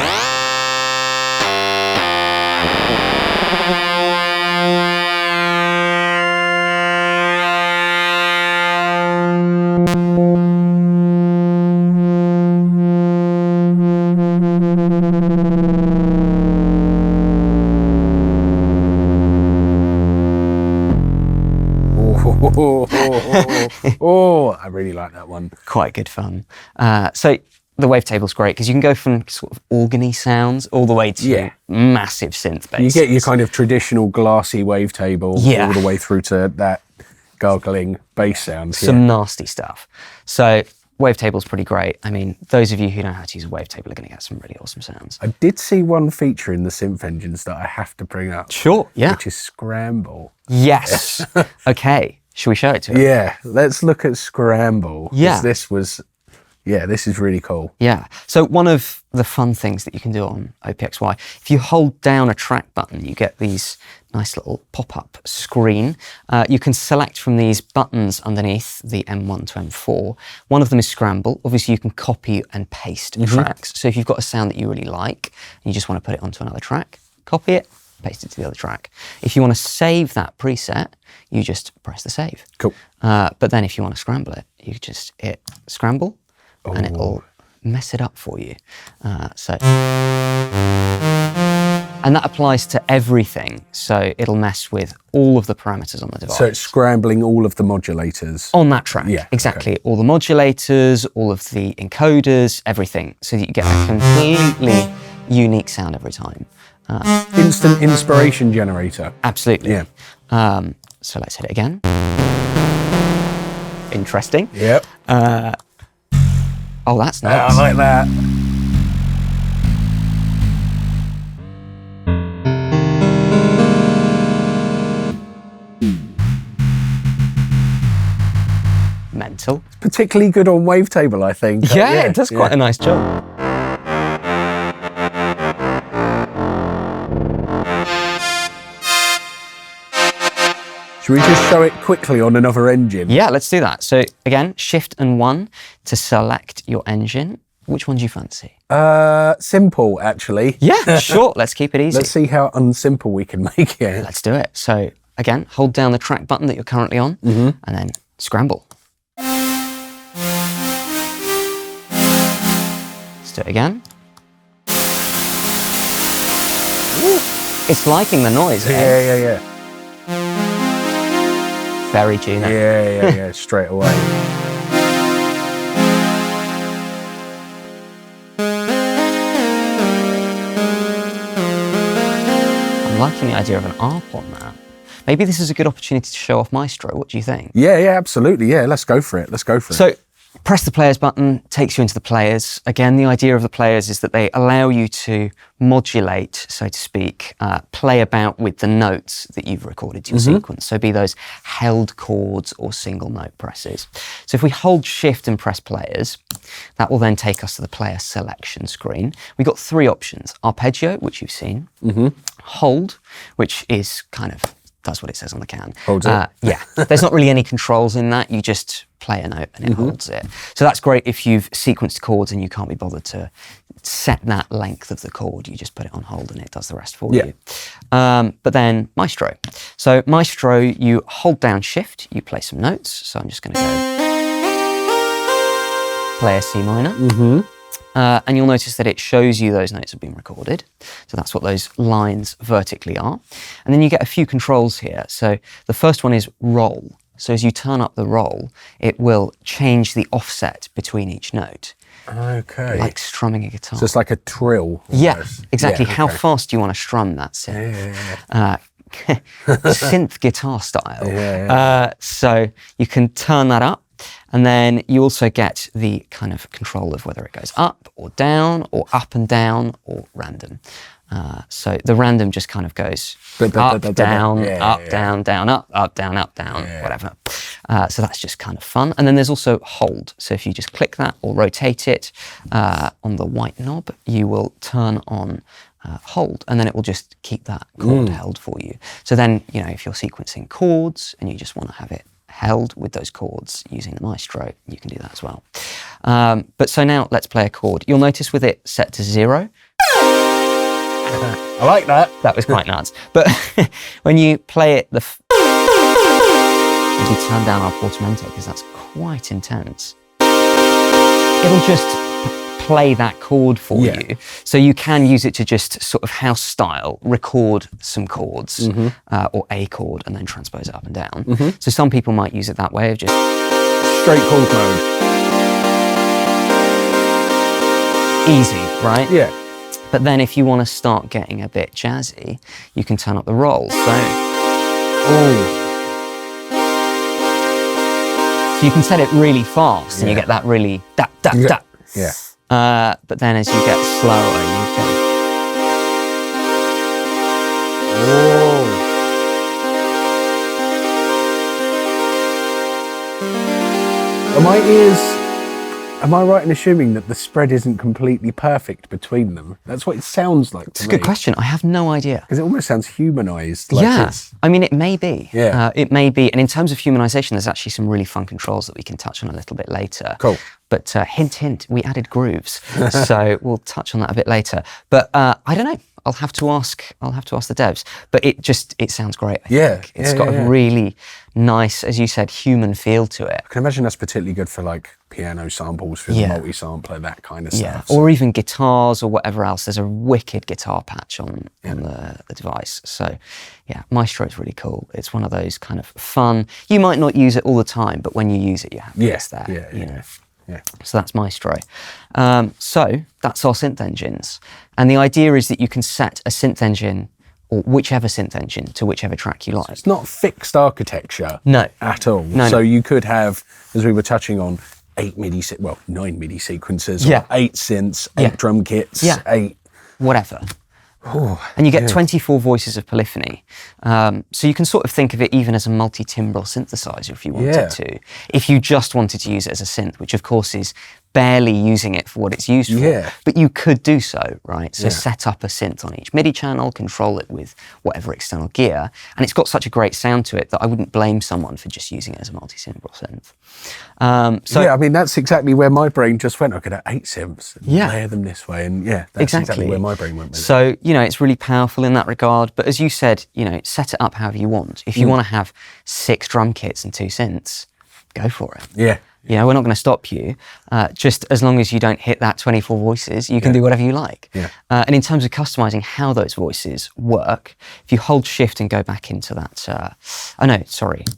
I really like that one. Quite good fun. So the wavetable's great because you can go from sort of organy sounds all the way to massive synth You basses. get your kind of traditional glassy wavetable Yeah. all the way through to that gargling bass sound. some nasty stuff. So wavetable's pretty great. I mean, those of you who know how to use a wavetable are going to get some really awesome sounds. I did see one feature in the synth engines that I have to bring up. Sure, yeah. Which is Scramble. Yes. Okay. Should we show it to him? Yeah, let's look at Scramble. 'Cause Yeah. this is really cool. Yeah. So one of the fun things that you can do on OPXY, if you hold down a track button, you get these nice little pop-up screen. You can select from these buttons underneath the M1 to M4. One of them is Scramble. Obviously, you can copy and paste tracks. So if you've got a sound that you really like and you just want to put it onto another track, copy it, paste it to the other track. If you want to save that preset, you just press the save. Cool. But then if you want to scramble it, you just hit Scramble and it'll mess it up for you. And that applies to everything. So it'll mess with all of the parameters on the device. So it's scrambling all of the modulators. On that track, Yeah, exactly. okay. All the modulators, all of the encoders, everything. So that you get a completely unique sound every time. Instant inspiration generator. Absolutely. Yeah. So let's hit it again. Interesting. Yep. Oh, that's I nice. like that. Mental. Particularly good on wavetable, I think. Yeah, it does quite a nice job. Should we just show it quickly on another engine? Yeah, let's do that. So again, Shift and 1 to select your engine. Which one do you fancy? Simple, actually. Yeah, sure. Let's keep it easy. Let's see how unsimple we can make it. Let's do it. So again, hold down the track button that you're currently on and then scramble. Let's do it again. Ooh, it's liking the noise, eh? Yeah. Very tuner. Yeah, straight away. I'm liking the idea of an ARP on that. Maybe this is a good opportunity to show off Maestro. What do you think? Yeah, absolutely. Yeah, let's go for it. So Press the players button, takes you into the players. Again, the idea of the players is that they allow you to modulate, so to speak, play about with the notes that you've recorded to your sequence. So be those held chords or single note presses. So if we hold shift and press players, that will then take us to the player selection screen. We've got three options: arpeggio, which you've seen, hold, which is kind of does what it says on the can. Holds it. Yeah, there's not really any controls in that. You just play a note and it holds it. So that's great if you've sequenced chords and you can't be bothered to set that length of the chord. You just put it on hold and it does the rest for you. But then Maestro. So Maestro, you hold down shift, you play some notes. So I'm just going to go play a C minor. And you'll notice that it shows you those notes have been recorded. So that's what those lines vertically are. And then you get a few controls here. So the first one is roll. So as you turn up the roll, it will change the offset between each note. Okay. Like strumming a guitar. So it's like a trill. Yeah, almost. exactly. Yeah, How okay. fast do you want to strum that synth? Synth guitar style. So you can turn that up. And then you also get the kind of control of whether it goes up or down or up and down or random. So the random just kind of goes up, down, down, up, down, whatever. So that's just kind of fun. And then there's also hold. So if you just click that or rotate it on the white knob, you will turn on hold, and then it will just keep that chord held for you. So then, you know, if you're sequencing chords and you just want to have it held with those chords using the Maestro, you can do that as well. But so now let's play a chord. You'll notice with it set to 0. I like that. That was quite nuts. But when you play it, as we turn down our portamento, because that's quite intense, it'll just play that chord for you. So you can use it to just sort of house style, record some chords or a chord and then transpose it up and down. So some people might use it that way of just Straight chord mode. easy, right? Yeah. But then if you want to start getting a bit jazzy, you can turn up the roll. So you can set it really fast and you get that really da, da, da. Yeah. But then as you get slower, you can... Are my ears... Am I right in assuming that the spread isn't completely perfect between them? That's what it sounds like to It's a good question. I have no idea. Because it almost sounds humanised. Like Yeah, it's... I mean, it may be. Yeah. It may be. And in terms of humanization, there's actually some really fun controls that we can touch on a little bit later. Cool. But hint, hint, we added grooves. So we'll touch on that a bit later. But I don't know. I'll have to ask the devs. But it sounds great. I think. It's got a really nice, as you said, human feel to it. I can imagine that's particularly good for like piano samples, for the multi-sampler, that kind of stuff. Or even guitars or whatever else. There's a wicked guitar patch on the device. So yeah, Maestro is really cool. It's one of those kind of fun, you might not use it all the time, but when you use it, you have it's there. Yeah. So that's Maestro. So that's our synth engines. And the idea is that you can set a synth engine or whichever synth engine to whichever track you like. It's not fixed architecture at all. No, so you could have, as we were touching on, 9 MIDI sequencers, or 8 synths, 8 drum kits, 8... Whatever. And you get 24 voices of polyphony. So you can sort of think of it even as a multi-timbral synthesizer if you wanted to. If you just wanted to use it as a synth, which of course is barely using it for what it's used for. But you could do so, right? So set up a synth on each MIDI channel, control it with whatever external gear. And it's got such a great sound to it that I wouldn't blame someone for just using it as a multi-timbral synth. I mean, that's exactly where my brain just went. I could have 8 synths and layer them this way. And that's exactly where my brain went with it. So, it's really powerful in that regard. But as you said, set it up however you want. If you want to have 6 drum kits and 2 synths, go for it. Yeah. We're not going to stop you. Just as long as you don't hit that 24 voices, you can do whatever you like. And in terms of customizing how those voices work, if you hold shift and go back into that,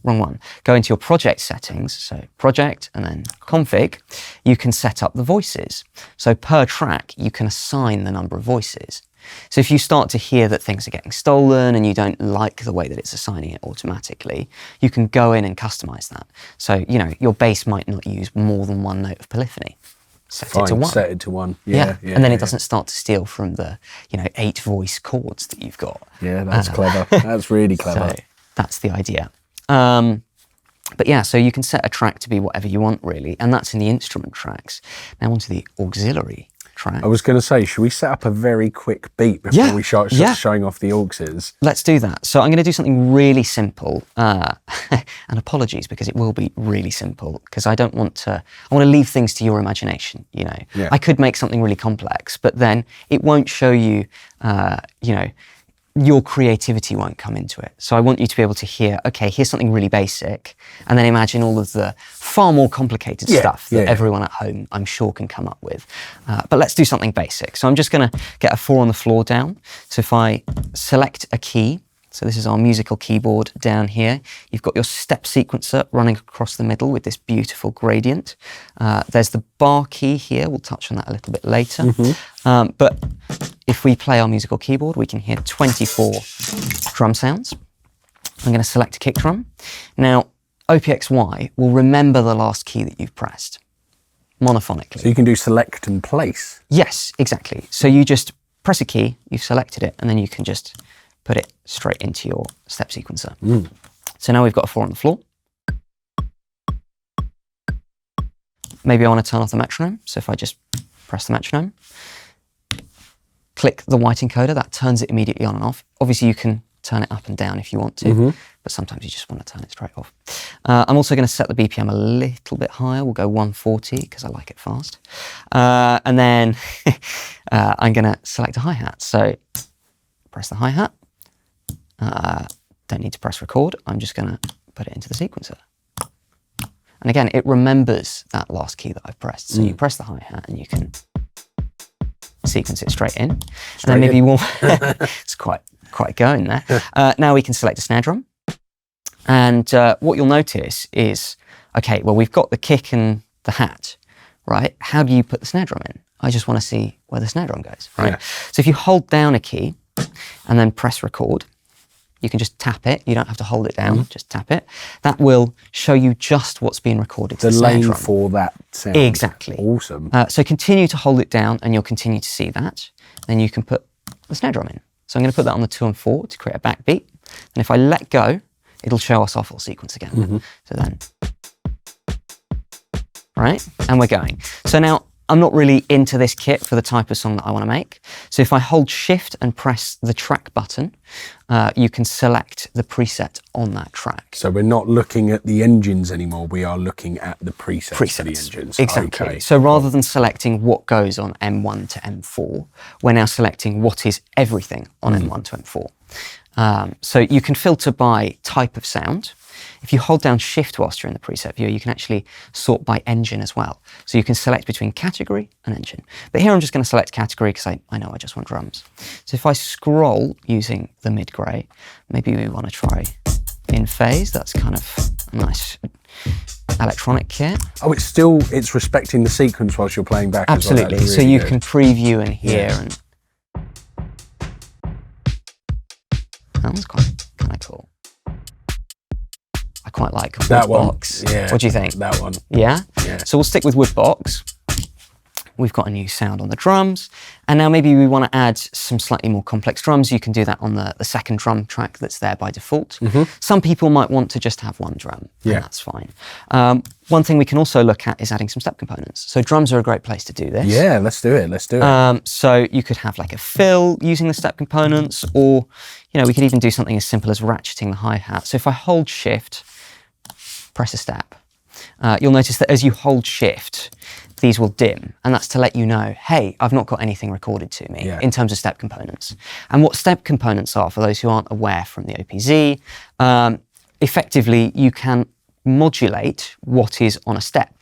wrong one. Go into your project settings, so project and then config, you can set up the voices. So per track, you can assign the number of voices. So if you start to hear that things are getting stolen and you don't like the way that it's assigning it automatically, you can go in and customize that. So, you know, your bass might not use more than one note of polyphony. Set it to one. Set it to one. Yeah. And then it doesn't start to steal from the, you know, 8 voice chords that you've got. Yeah, that's clever. That's really clever. So that's the idea. But yeah, so you can set a track to be whatever you want, really, and that's in the instrument tracks. Now onto the auxiliary track. I was going to say, should we set up a very quick beat before we start showing off the auxes? Let's do that. So I'm going to do something really simple, and apologies because it will be really simple, because I want to leave things to your imagination, you know. Yeah. I could make something really complex, but then it won't show you, you know, your creativity won't come into it. So I want you to be able to hear, okay, here's something really basic, and then imagine all of the far more complicated stuff that everyone at home, I'm sure, can come up with. But let's do something basic. So I'm just gonna get a 4 on the floor down. So if I select a key, so this is our musical keyboard down here. You've got your step sequencer running across the middle with this beautiful gradient. There's the bar key here. We'll touch on that a little bit later. But if we play our musical keyboard, we can hear 24 drum sounds. I'm going to select a kick drum. Now, OPXY will remember the last key that you've pressed monophonically. So you can do select and place? Yes, exactly. So you just press a key, you've selected it, and then you can just put it straight into your step sequencer. So now we've got a 4 on the floor. Maybe I want to turn off the metronome. So if I just press the metronome, click the white encoder, that turns it immediately on and off. Obviously you can turn it up and down if you want to, but sometimes you just want to turn it straight off. I'm also going to set the BPM a little bit higher. We'll go 140 because I like it fast. And then I'm going to select a hi-hat. So press the hi-hat. Don't need to press record. I'm just going to put it into the sequencer. And again, it remembers that last key that I've pressed. So you press the hi-hat and you can sequence it straight in. And then maybe more, it's quite going there. Now we can select a snare drum. And what you'll notice is, okay, well, we've got the kick and the hat, right? How do you put the snare drum in? I just want to see where the snare drum goes, right? Yeah. So if you hold down a key and then press record, you can just tap it. You don't have to hold it down, just tap it. That will show you just what's being recorded to the snare drum. The lane for that sound. Exactly. Awesome. So continue to hold it down and you'll continue to see that. Then you can put the snare drum in. So I'm going to put that on the 2 and 4 to create a backbeat. And if I let go, it'll show us our full sequence again. So then, right? And we're going. So now, I'm not really into this kit for the type of song that I want to make. So if I hold Shift and press the track button, you can select the preset on that track. So we're not looking at the engines anymore, we are looking at the presets. For the engines. Exactly. Okay. So rather than selecting what goes on M1 to M4, we're now selecting what is everything on M1 to M4. So you can filter by type of sound. If you hold down Shift whilst you're in the preset viewer, you can actually sort by engine as well. So you can select between category and engine. But here I'm just going to select category because I know I just want drums. So if I scroll using the mid-grey, maybe we want to try in phase. That's kind of a nice electronic kit. Oh, it's respecting the sequence whilst you're playing back. Absolutely. As well. So you can preview and hear. Yeah. And that one's quite kind of cool. I quite like Woodbox. Yeah. What do you think? That one. Yeah? So we'll stick with Woodbox. We've got a new sound on the drums. And now maybe we want to add some slightly more complex drums. You can do that on the second drum track that's there by default. Some people might want to just have one drum, and that's fine. One thing we can also look at is adding some step components. So drums are a great place to do this. Yeah, let's do it. So you could have like a fill using the step components, or we could even do something as simple as ratcheting the hi-hat. So if I hold Shift, press a step, you'll notice that as you hold Shift, these will dim, and that's to let you know, hey, I've not got anything recorded to me in terms of step components. And what step components are, for those who aren't aware from the OPZ, effectively you can modulate what is on a step.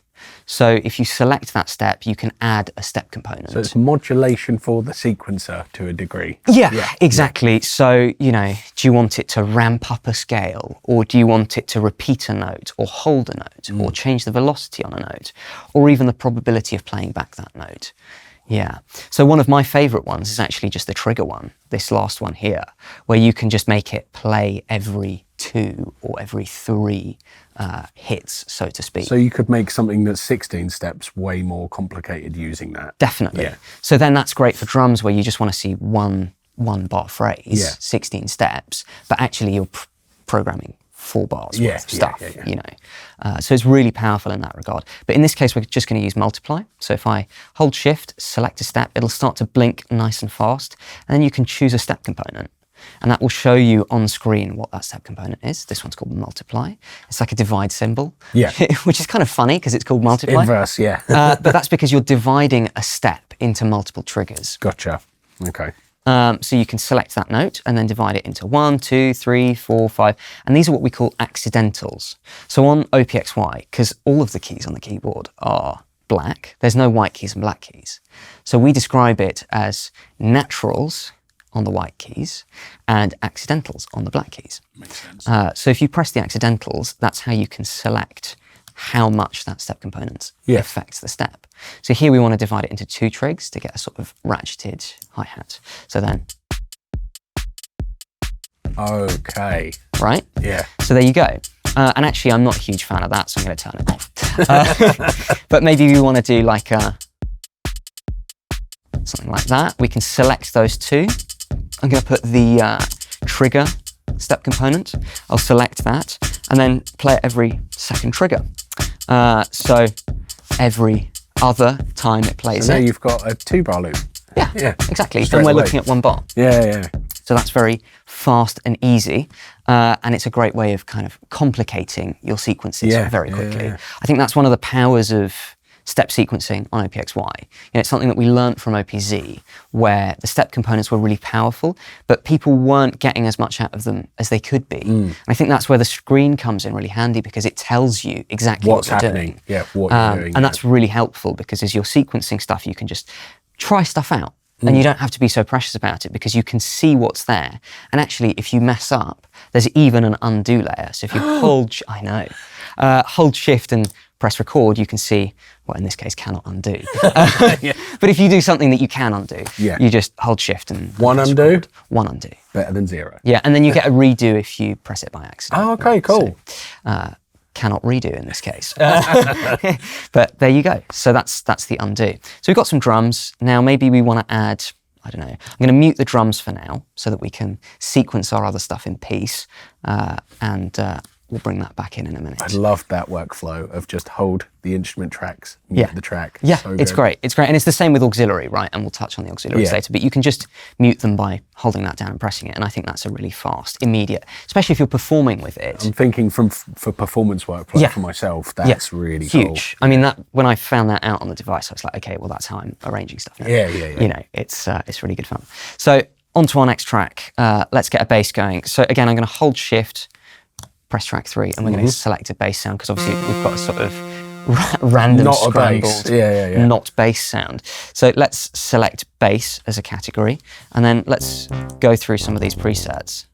So if you select that step, you can add a step component. So it's modulation for the sequencer to a degree. Yeah, exactly. So, you know, do you want it to ramp up a scale, or do you want it to repeat a note or hold a note or change the velocity on a note, or even the probability of playing back that note? Yeah. So one of my favorite ones is actually just the trigger one, this last one here, where you can just make it play every 2 or every 3 hits, so to speak. So you could make something that's 16 steps way more complicated using that. Definitely. Yeah. So then that's great for drums where you just want to see one bar phrase, Yeah. 16 steps, but actually you're programming 4 bars worth of stuff, you know. So it's really powerful in that regard. But in this case, we're just going to use multiply. So if I hold shift, select a step, it'll start to blink nice and fast. And then you can choose a step component. And that will show you on screen what that step component is. This one's called multiply. It's like a divide symbol, which is kind of funny because it's called multiply. Inverse, yeah. But that's because you're dividing a step into multiple triggers. Gotcha. Okay. So you can select that note and then divide it into 1, 2, 3, 4, 5. And these are what we call accidentals. So on OPXY, because all of the keys on the keyboard are black, there's no white keys and black keys. So we describe it as naturals on the white keys and accidentals on the black keys. Makes sense. So if you press the accidentals, that's how you can select how much that step component affects the step. So here we want to divide it into 2 trigs to get a sort of ratcheted hi-hat. So then... Okay. Right? Yeah. So there you go. And actually, I'm not a huge fan of that, so I'm going to turn it off. But maybe we want to do like something like that. We can select those 2. I'm going to put the trigger step component. I'll select that and then play it every second trigger. So every other time it plays so now you've got a 2-bar loop. Yeah, exactly. Straight And we're away. looking at 1 bar. Yeah. So that's very fast and easy. And it's a great way of kind of complicating your sequences very quickly. I think that's one of the powers of step sequencing on OPXY. You know, it's something that we learnt from OPZ, where the step components were really powerful, but people weren't getting as much out of them as they could be. And I think that's where the screen comes in really handy, because it tells you exactly What's what you're happening. doing. Yeah, what you're doing. And that's really helpful, because as you're sequencing stuff, you can just try stuff out. And you don't have to be so precious about it, because you can see what's there. And actually, if you mess up, there's even an undo layer. So if you hold shift and press record, you can see, well, in this case, cannot undo. But if you do something that you can undo, you just hold shift and One press undo? record. 1 undo. Better than 0. Yeah, and then you get a redo if you press it by accident. Oh, okay, cool. So, cannot redo in this case. But there you go. So that's the undo. So we've got some drums. Now maybe we want to add, I don't know, I'm going to mute the drums for now so that we can sequence our other stuff in peace. And we'll bring that back in a minute. I love that workflow of just hold the instrument tracks, mute the track. Yeah, So it's good. great. It's great. And it's the same with auxiliary, right? And we'll touch on the auxiliaries later. But you can just mute them by holding that down and pressing it. And I think that's a really fast, immediate, especially if you're performing with it. I'm thinking for performance workflow for myself, that's really huge. cool. I mean, that when I found that out on the device, I was like, okay, well, that's how I'm arranging stuff now. Yeah. You know, it's really good fun. So on to our next track. Let's get a bass going. So again, I'm going to hold shift, press track 3, and we're going to select a bass sound, because obviously we've got a sort of random Not a scrambled, bass. not bass sound. So let's select bass as a category, and then let's go through some of these presets.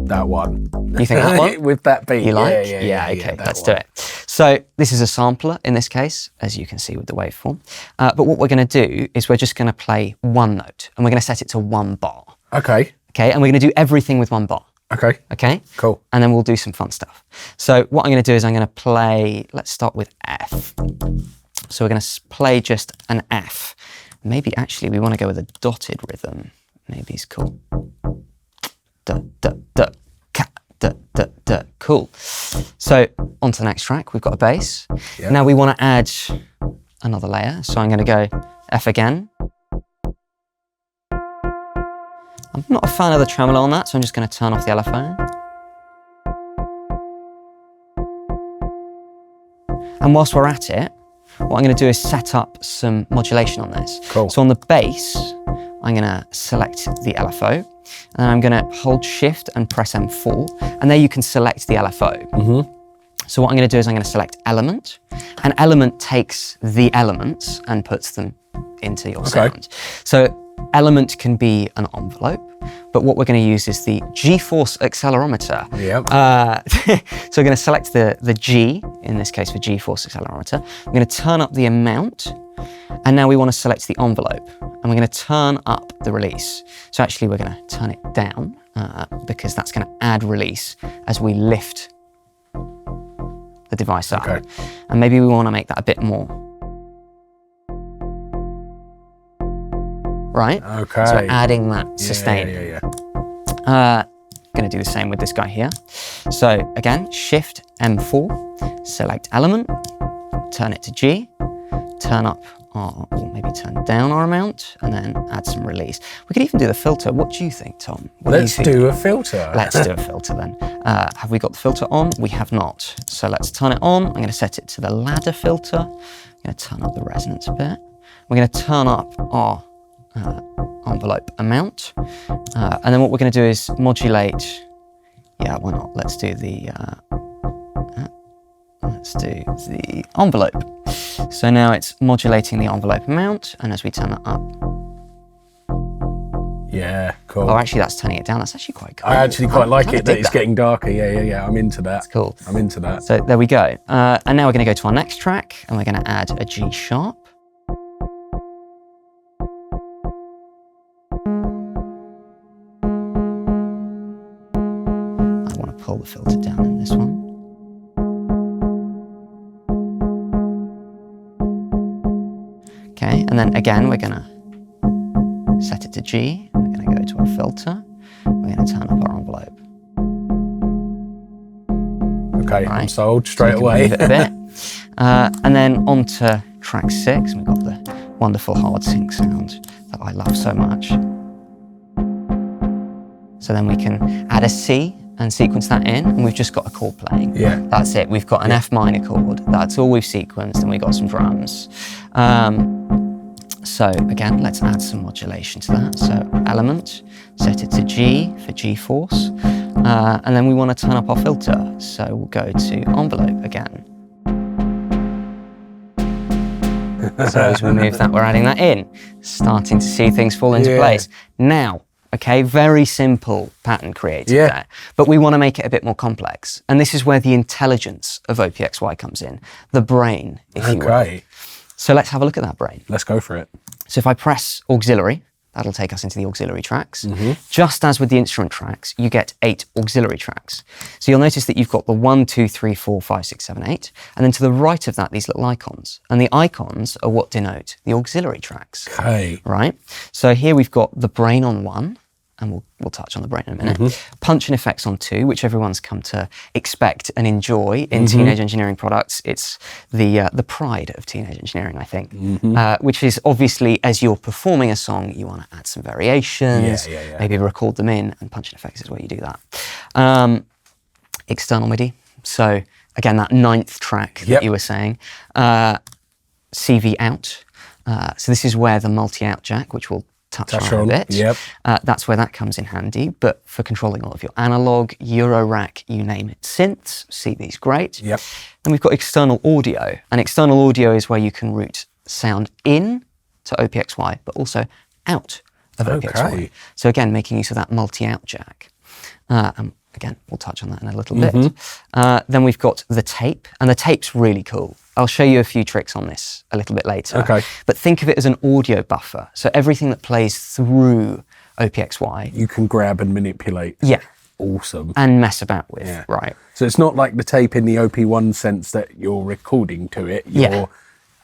That one. You think that one? With that beat. You like? Yeah, okay, that let's one. do it. So this is a sampler in this case, as you can see with the waveform. But what we're going to do is we're just going to play 1 note, and we're going to set it to 1 bar. Okay. Okay, and we're going to do everything with 1 bar. Okay. Okay? Cool. And then we'll do some fun stuff. So what I'm going to do is I'm going to play, let's start with F. So we're going to play just an F. Maybe actually we want to go with a dotted rhythm. Maybe it's cool. Da, da, da, ka, da, da, da. Cool. So on to the next track, we've got a bass. Yeah. Now we want to add another layer. So I'm going to go F again. I'm not a fan of the tremolo on that, so I'm just going to turn off the LFO. And whilst we're at it, what I'm going to do is set up some modulation on this. Cool. So on the bass, I'm going to select the LFO, and I'm going to hold shift and press M4, and there you can select the LFO. So what I'm going to do is I'm going to select element. An element takes the elements and puts them into your sound. So element can be an envelope, but what we're going to use is the G-force accelerometer. So we're going to select the G, in this case for G-force accelerometer. I'm going to turn up the amount, and now we want to select the envelope, and we're going to turn up the release. So actually we're going to turn it down, because that's going to add release as we lift the device up. And maybe we want to make that a bit more. Right? So we're adding that sustain. Going to do the same with this guy here. So again, Shift M4, select element, turn it to G, turn up or maybe turn down our amount, and then add some release. We could even do the filter. What do you think, Tom? Let's do a filter. Let's do a filter then. Have we got the filter on? We have not. So let's turn it on. I'm going to set it to the ladder filter. I'm going to turn up the resonance a bit. We're going to turn up our envelope amount, and then what we're going to do is modulate. Yeah, why not? Let's do the envelope. So now it's modulating the envelope amount, and as we turn it up. Yeah, cool. Oh, actually, that's turning it down. That's actually quite cool. I actually quite like it that it's getting darker. Yeah. I'm into that. That's cool. I'm into that. So there we go. And now we're going to go to our next track, and we're going to add a G sharp. Pull the filter down in this one. Okay, and then again, we're gonna set it to G. We're gonna go to our filter. We're gonna turn up our envelope. Okay, I'm sold straight away. Move it a bit. And then on to track 6, we've got the wonderful hard sync sound that I love so much. So then we can add a C and sequence that in, and we've just got a chord playing. That's it. We've got an F minor chord. That's all we've sequenced, and we've got some drums. So again, let's add some modulation to that. So element, set it to G for G-force, and then we want to turn up our filter. So we'll go to envelope again. So as we move that, we're adding that in, starting to see things fall into place. Now, okay, very simple pattern created there, but we want to make it a bit more complex. And this is where the intelligence of OPXY comes in, the brain, if you will. So let's have a look at that brain. Let's go for it. So if I press auxiliary, that'll take us into the auxiliary tracks. Just as with the instrument tracks, you get 8 auxiliary tracks. So you'll notice that you've got the 1, 2, 3, 4, 5, 6, 7, 8, and then to the right of that, these little icons. And the icons are what denote the auxiliary tracks. Right? So here we've got the brain on 1, and we'll touch on the brain in a minute. Punch and effects on 2, which everyone's come to expect and enjoy in Teenage Engineering products. It's the pride of Teenage Engineering, I think, which is obviously as you're performing a song, you want to add some variations, maybe record them in, and punch and effects is where you do that. External MIDI. So again, that 9th track that you were saying. CV out. So this is where the multi-out jack, which we'll touch on a bit. That's where that comes in handy, but for controlling all of your analog, Euro rack, you name it, synths, CV's great. Then we've got external audio, and external audio is where you can route sound in to OPXY, but also out of OPXY. So again, making use of that multi-out jack. Again, we'll touch on that in a little bit. Then we've got the tape, and the tape's really cool. I'll show you a few tricks on this a little bit later. But think of it as an audio buffer. So everything that plays through OPXY, you can grab and manipulate. Awesome. And mess about with, right? So it's not like the tape in the OP1 sense that you're recording to it. You're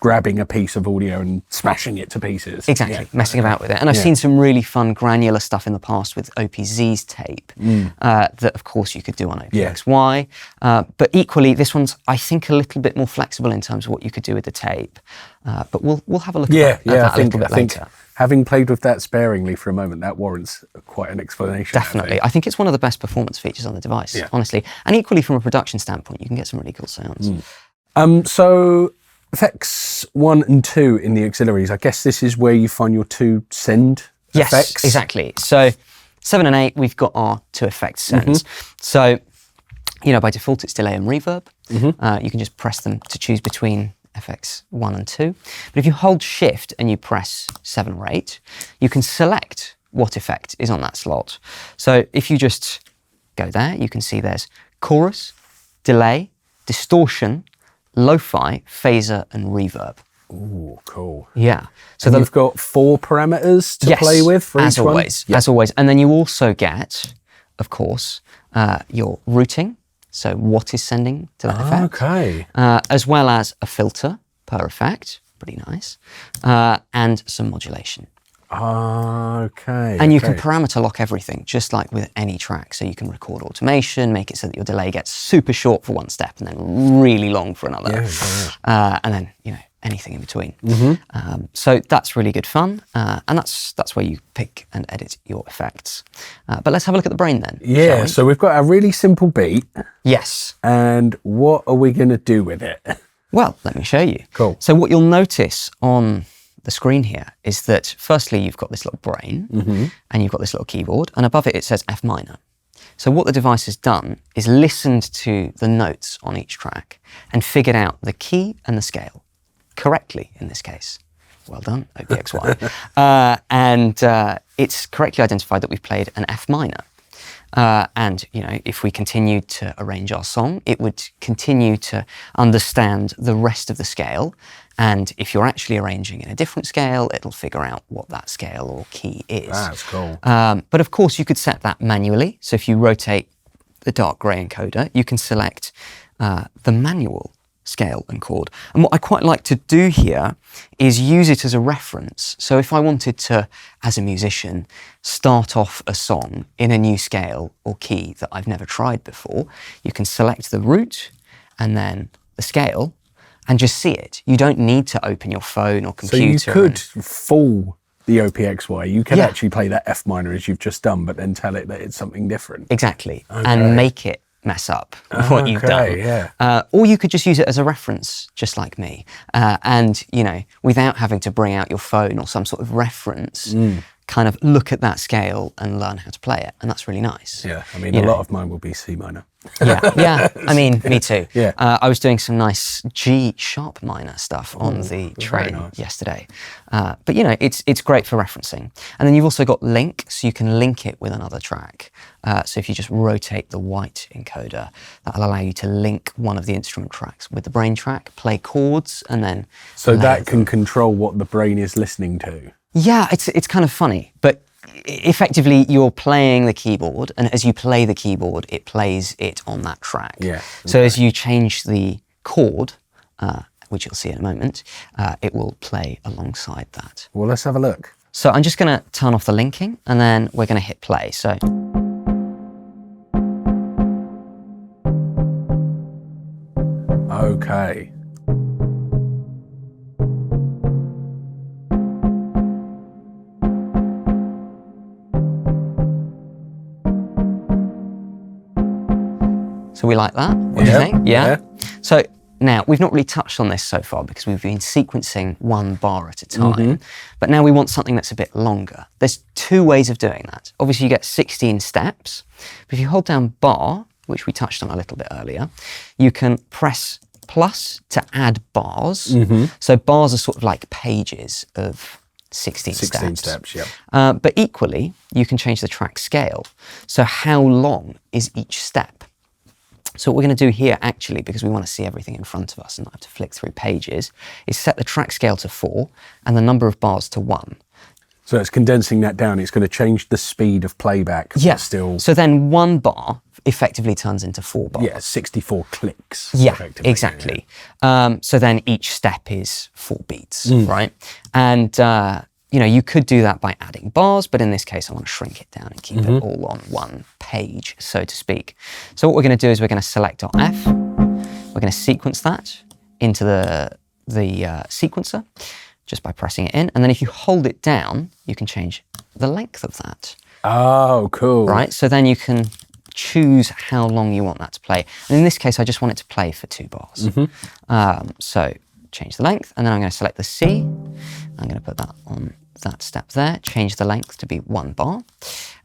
grabbing a piece of audio and smashing it to pieces. Exactly, messing about with it. And I've seen some really fun granular stuff in the past with OPZ's tape that of course you could do on OPXY. But equally, this one's, I think, a little bit more flexible in terms of what you could do with the tape. But we'll have a look at that a little bit later. Having played with that sparingly for a moment, that warrants quite an explanation. Definitely. I think it's one of the best performance features on the device, honestly. And equally, from a production standpoint, you can get some really cool sounds. So effects 1 and 2 in the auxiliaries, I guess this is where you find your 2 send effects? Yes, exactly. So 7 and 8, we've got our 2 effect sends. So, you know, by default, it's delay and reverb. You can just press them to choose between FX 1 and 2. But if you hold Shift and you press 7 or 8, you can select what effect is on that slot. So if you just go there, you can see there's chorus, delay, distortion, lo-fi, phaser, and reverb. Ooh, cool. Yeah. So you've got 4 parameters to play with for each one? As always. And then you also get, of course, your routing, so what is sending to that effect. Okay. As well as a filter per effect, pretty nice, and some modulation. Okay. And you can parameter lock everything, just like with any track. So you can record automation, make it so that your delay gets super short for one step and then really long for another. And then, you know, anything in between. So that's really good fun. And that's where you pick and edit your effects. But let's have a look at the brain then. Yeah, so we've got a really simple beat. Yes. And what are we going to do with it? Well, let me show you. Cool. So what you'll notice on the screen here is that firstly you've got this little brain and you've got this little keyboard, and above it it says F minor. So what the device has done is listened to the notes on each track and figured out the key and the scale correctly in this case. Well done, OPXY. And it's correctly identified that we've played an F minor. And, you know, if we continued to arrange our song, it would continue to understand the rest of the scale. And if you're actually arranging in a different scale, it'll figure out what that scale or key is. That's cool. But of course, you could set that manually. So if you rotate the dark grey encoder, you can select the manual scale and chord. And what I quite like to do here is use it as a reference. So if I wanted to, as a musician, start off a song in a new scale or key that I've never tried before, you can select the root and then the scale and just see it. You don't need to open your phone or computer. So you could fool the OPXY. You can actually play that F minor as you've just done, but then tell it that it's something different. Exactly. And make it mess up what you've done. Or you could just use it as a reference, just like me. And, you know, without having to bring out your phone or some sort of reference, kind of look at that scale and learn how to play it. And that's really nice. Yeah, I mean, a lot of mine will be C minor. Yeah, I mean, me too. Yeah. I was doing some nice G sharp minor stuff on the train yesterday. But, you know, it's great for referencing. And then you've also got link, so you can link it with another track. So if you just rotate the white encoder, that'll allow you to link one of the instrument tracks with the brain track, play chords, and then... So that can control what the brain is listening to? Yeah, it's kind of funny, but effectively you're playing the keyboard, and as you play the keyboard, it plays it on that track. Yeah. So as you change the chord, which you'll see in a moment, it will play alongside that. Well, let's have a look. So I'm just going to turn off the linking, and then we're going to hit play. So. Okay. So we like that? What do you think? Yeah? So now, we've not really touched on this so far because we've been sequencing one bar at a time, but now we want something that's a bit longer. There's 2 ways of doing that. Obviously, you get 16 steps, but if you hold down bar, which we touched on a little bit earlier, you can press plus to add bars. So bars are sort of like pages of 16 steps. Yeah. But equally, you can change the track scale. So how long is each step? So what we're going to do here, actually, because we want to see everything in front of us and not have to flick through pages, is set the track scale to 4 and the number of bars to 1. So it's condensing that down. It's going to change the speed of playback. Yeah. Still. So then 1 bar effectively turns into 4 bars. Yeah, 64 clicks. Yeah, exactly. So then each step is 4 beats, right? And you know, you could do that by adding bars, but in this case, I want to shrink it down and keep it all on one page, so to speak. So what we're going to do is we're going to select our F. We're going to sequence that into the sequencer just by pressing it in. And then if you hold it down, you can change the length of that. Oh, cool. Right, so then you can choose how long you want that to play. And in this case, I just want it to play for 2 bars. So change the length, and then I'm going to select the C. I'm going to put that on that step there, change the length to be 1 bar,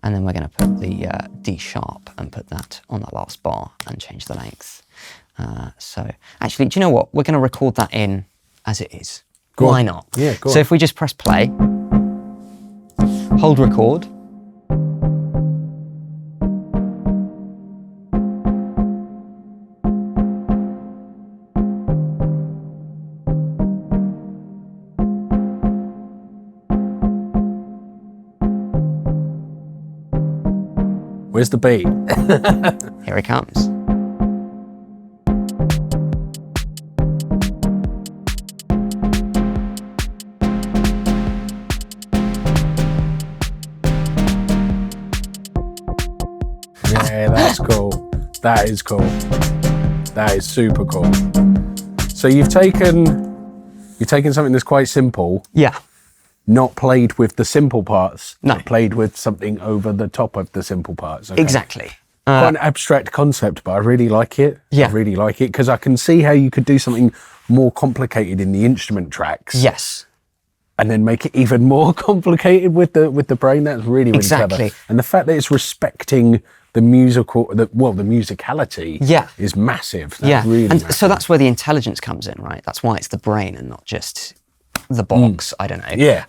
and then we're going to put the D sharp and put that on that last bar and change the length. So actually, do you know what? We're going to record that in as it is. Go Why on. not? Yeah, go So on. if we just press play, hold record. Where's the beat? Here it comes. Yeah, that's cool. That is cool. That is super cool. So you've taken something that's quite simple, Yeah. not played with the simple parts, No. but played with something over the top of the simple parts. Okay. Exactly. Quite an abstract concept, but I really like it. Yeah. I really like it because I can see how you could do something more complicated in the instrument tracks. Yes. And then make it even more complicated with the brain. That's really, really Exactly. clever. And the fact that it's respecting the musicality Yeah. is massive. That's Yeah. really And massive. so that's where the intelligence comes in, right? That's why it's the brain and not just the box. I don't know. Yeah.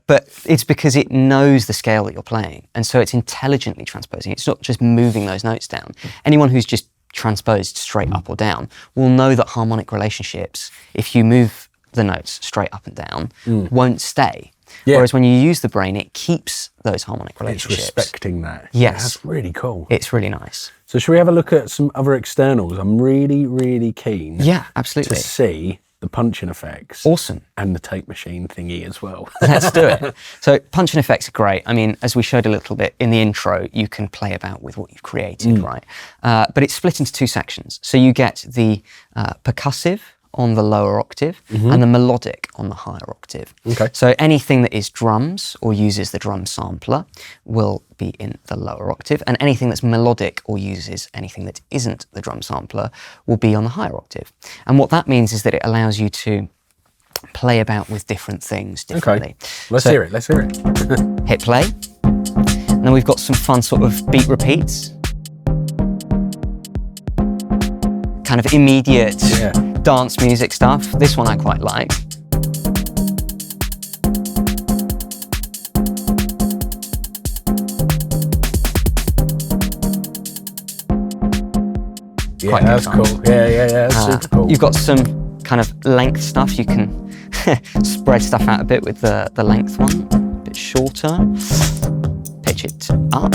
But it's because it knows the scale that you're playing. And so it's intelligently transposing. It's not just moving those notes down. Anyone who's just transposed straight up or down will know that harmonic relationships, if you move the notes straight up and down, won't stay. Yeah. Whereas when you use the brain, it keeps those harmonic It's relationships. respecting that. Yes. That's really cool. It's really nice. So should we have a look at some other externals? I'm really, really keen Yeah, to absolutely. see the punching effects. Awesome. And the tape machine thingy as well. Let's do it. So punch and effects are great. I mean, as we showed a little bit in the intro, you can play about with what you've created, right? But it's split into two sections. So you get the percussive on the lower octave and the melodic on the higher octave. Okay. So anything that is drums or uses the drum sampler will be in the lower octave, and anything that's melodic or uses anything that isn't the drum sampler will be on the higher octave. And what that means is that it allows you to play about with different things differently. Okay. Let's hear it. Let's hear it. Hit play. And then we've got some fun sort of beat repeats. Kind of immediate dance music stuff. This one I quite like. Yeah, Quite that's good cool. Yeah, that's super cool. You've got some kind of length stuff. You can spread stuff out a bit with the length one. A bit shorter. Pitch it up.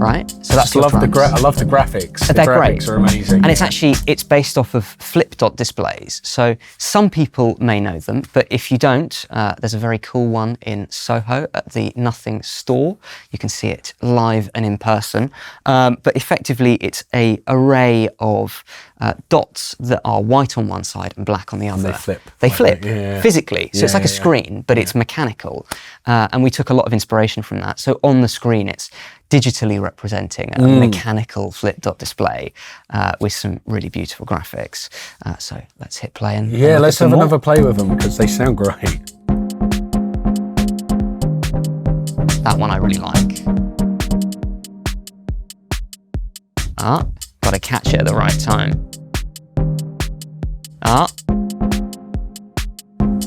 Right, so that's your drums. I love the graphics. The They're graphics great. are amazing. And it's based off of flip dot displays. So some people may know them, but if you don't, there's a very cool one in Soho at the Nothing store. You can see it live and in person. But effectively, it's an array of dots that are white on one side and black on the other. they flip. They Like flip that, physically. So it's like a yeah. screen, but it's mechanical. And we took a lot of inspiration from that. So on the screen, it's digitally representing a mechanical flip dot display with some really beautiful graphics. So let's hit play and Yeah, look let's at some have more. another play with them because they sound great. That one I really like. Got to catch it at the right time.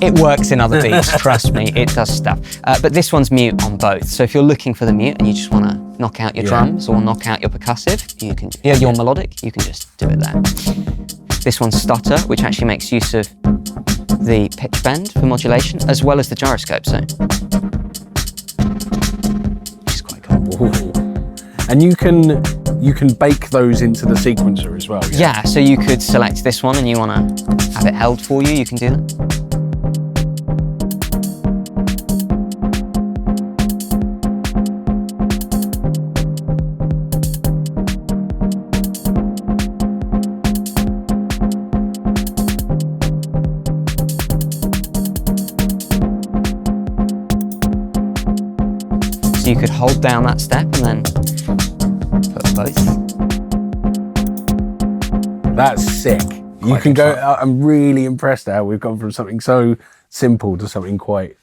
It works in other beats, trust me, it does stuff. But this one's mute on both. So if you're looking for the mute and you just want to knock out your drums or knock out your percussive, you can, your melodic, you can just do it there. This one's stutter, which actually makes use of the pitch bend for modulation, as well as the gyroscope, so. Which is quite cool. Ooh. And you can bake those into the sequencer as well. Yeah, so you could select this one and you want to have it held for you can do that. So you could hold down that step and then put both. That's sick. You can go. I'm really impressed how we've gone from something so simple to something quite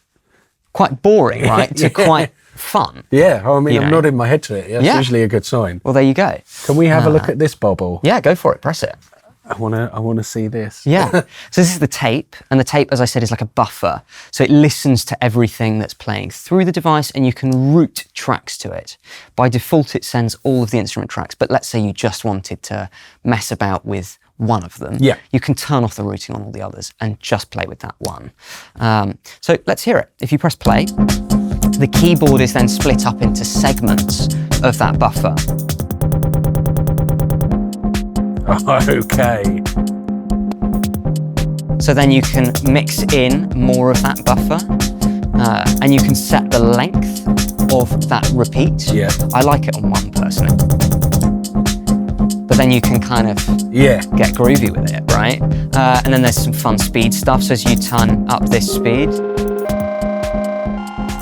quite boring, right, to quite fun. Yeah, I mean, You I'm know. nodding my head to it. That's Yeah. usually a good sign. Well, there you go. Can we have a look at this bubble? Yeah, go for it. Press it. I wanna see this. Yeah. So this is the tape, and the tape, as I said, is like a buffer. So it listens to everything that's playing through the device, and you can route tracks to it. By default, it sends all of the instrument tracks, but let's say you just wanted to mess about with one of them. Yeah. You can turn off the routing on all the others and just play with that one. So let's hear it. If you press play, the keyboard is then split up into segments of that buffer. Okay. So then you can mix in more of that buffer, and you can set the length of that repeat. Yeah. I like it on 1 personally. But then you can kind of get groovy with it, right? And then there's some fun speed stuff. So as you turn up this speed.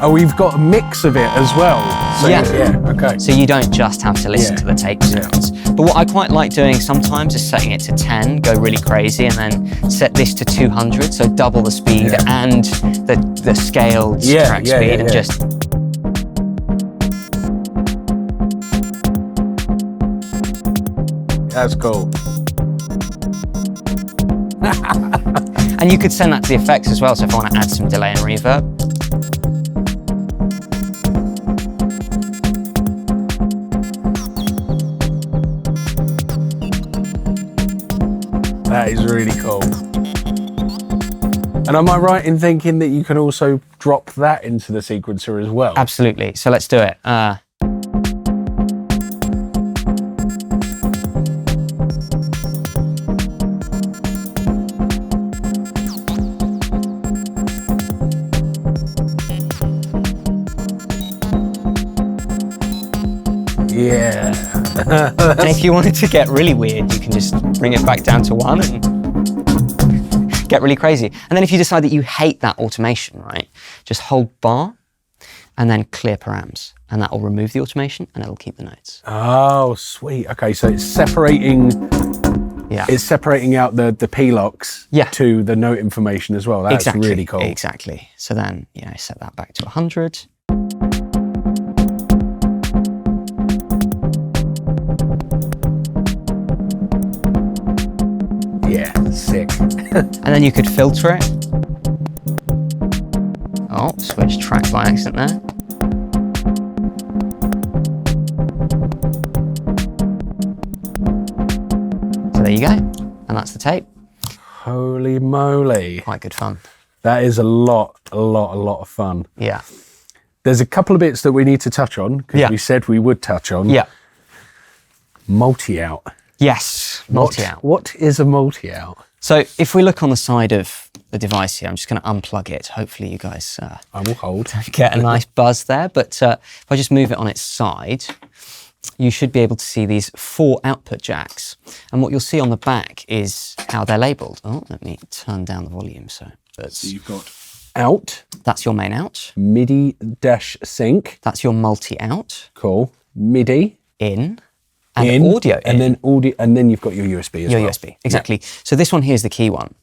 Oh, we've got a mix of it as well. So, Yeah. Okay. So you don't just have to listen Yeah. to the tape sounds. But what I quite like doing sometimes is setting it to 10, go really crazy, and then set this to 200, so double the speed and the scaled track speed, and just. That's cool. And you could send that to the effects as well, so if I want to add some delay and reverb. That is really cool. And am I right in thinking that you can also drop that into the sequencer as well? Absolutely. So let's do it. Yeah. And if you wanted to get really weird, you can just bring it back down to 1 and get really crazy. And then if you decide that you hate that automation, right, just hold bar and then clear params, and that will remove the automation and it'll keep the notes. Oh, sweet. Okay, so it's separating. Yeah. It's separating out the P-locks Yeah. to the note information as well. That's really cool. Exactly. So then, set that back to 100. Yeah, sick. And then you could filter it. Oh, switch track by accident there. So there you go. And that's the tape. Holy moly. Quite good fun. That is a lot of fun. Yeah. There's a couple of bits that we need to touch on, because we said we would touch on. Yeah. Multi-out. Yes, multi-out. What is a multi-out? So if we look on the side of the device here, I'm just going to unplug it. Hopefully you guys I will hold. get a nice buzz there. But if I just move it on its side, you should be able to see these 4 output jacks. And what you'll see on the back is how they're labelled. Oh, let me turn down the volume. So you've got out. That's your main out. MIDI-sync. That's your multi-out. Cool. MIDI. In. And audio in. And then audio, and then you've got your USB as well. Your USB, exactly. Yeah. So this one here is the key one.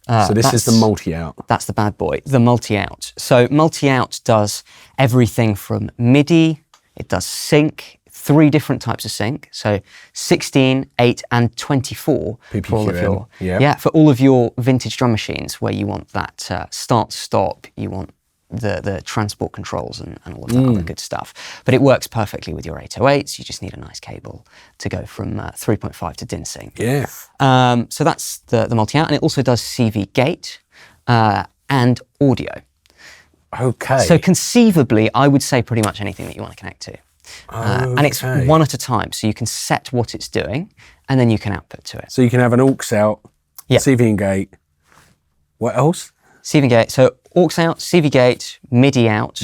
So this is the multi-out. That's the bad boy, the multi-out. So multi-out does everything from MIDI, it does sync, 3 different types of sync. So 16, 8, and 24 for all of your for all of your vintage drum machines where you want that start-stop, you want the transport controls and all of that other good stuff. But it works perfectly with your 808s. You just need a nice cable to go from 3.5 to DIN sync. Yeah. So that's the multi-out, and it also does CV gate and audio. Okay. So conceivably, I would say pretty much anything that you want to connect to. And it's one at a time, so you can set what it's doing, and then you can output to it. So you can have an aux out, CV in gate. What else? CV gate, so aux out, CV gate, MIDI out,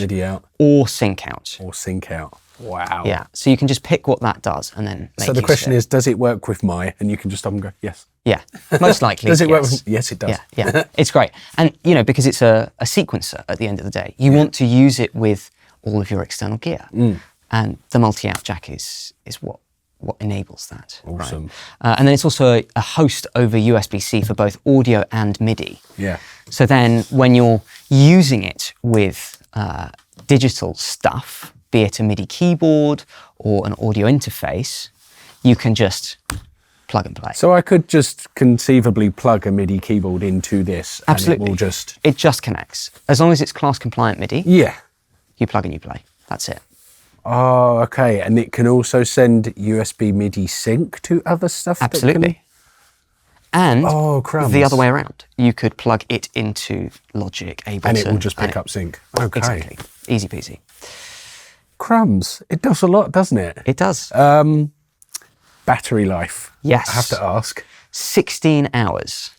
or sync out. Or sync out. Wow. Yeah, so you can just pick what that does and then make So the question is, does it work with my, and you can just stop and go, yes. Yeah, most likely. Does it work with, yes, it does. Yeah, it's great. And, because it's a sequencer at the end of the day, you want to use it with all of your external gear. And the multi-out jack is what enables that. Awesome. Right? And then it's also a host over USB-C for both audio and MIDI. Yeah. So then when you're using it with digital stuff, be it a MIDI keyboard or an audio interface, you can just plug and play. So I could just conceivably plug a MIDI keyboard into this Absolutely. and it will just... It just connects. As long as it's class compliant MIDI, Yeah. you plug and you play. That's it. Oh, okay. And it can also send USB MIDI sync to other stuff? Absolutely. And Oh, crumbs. the other way around. You could plug it into Logic, Ableton. And it will just pick up sync. Okay. Exactly. Easy peasy. Crumbs. It does a lot, doesn't it? It does. Battery life. Yes. I have to ask. 16 hours.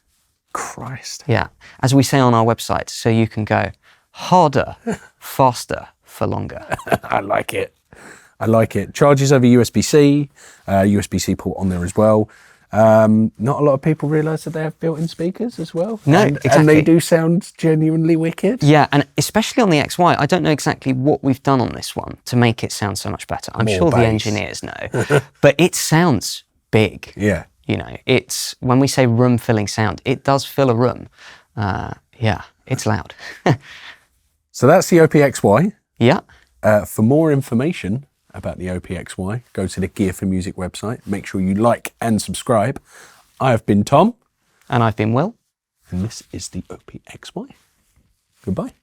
Christ. Yeah. As we say on our website, so you can go harder, faster, for longer. I like it. I like it. Charges over USB-C, USB-C port on there as well. Not a lot of people realise that they have built-in speakers as well. No, exactly. And they do sound genuinely wicked. Yeah, and especially on the XY, I don't know exactly what we've done on this one to make it sound so much better. I'm sure the engineers know, but it sounds big. Yeah. You know, it's, when we say room-filling sound, it does fill a room. Yeah, it's loud. So that's the OPXY. Yeah. For more information about the OPXY, go to the Gear4music website. Make sure you like and subscribe. I have been Tom. And I've been Will. And this is the OPXY. Goodbye.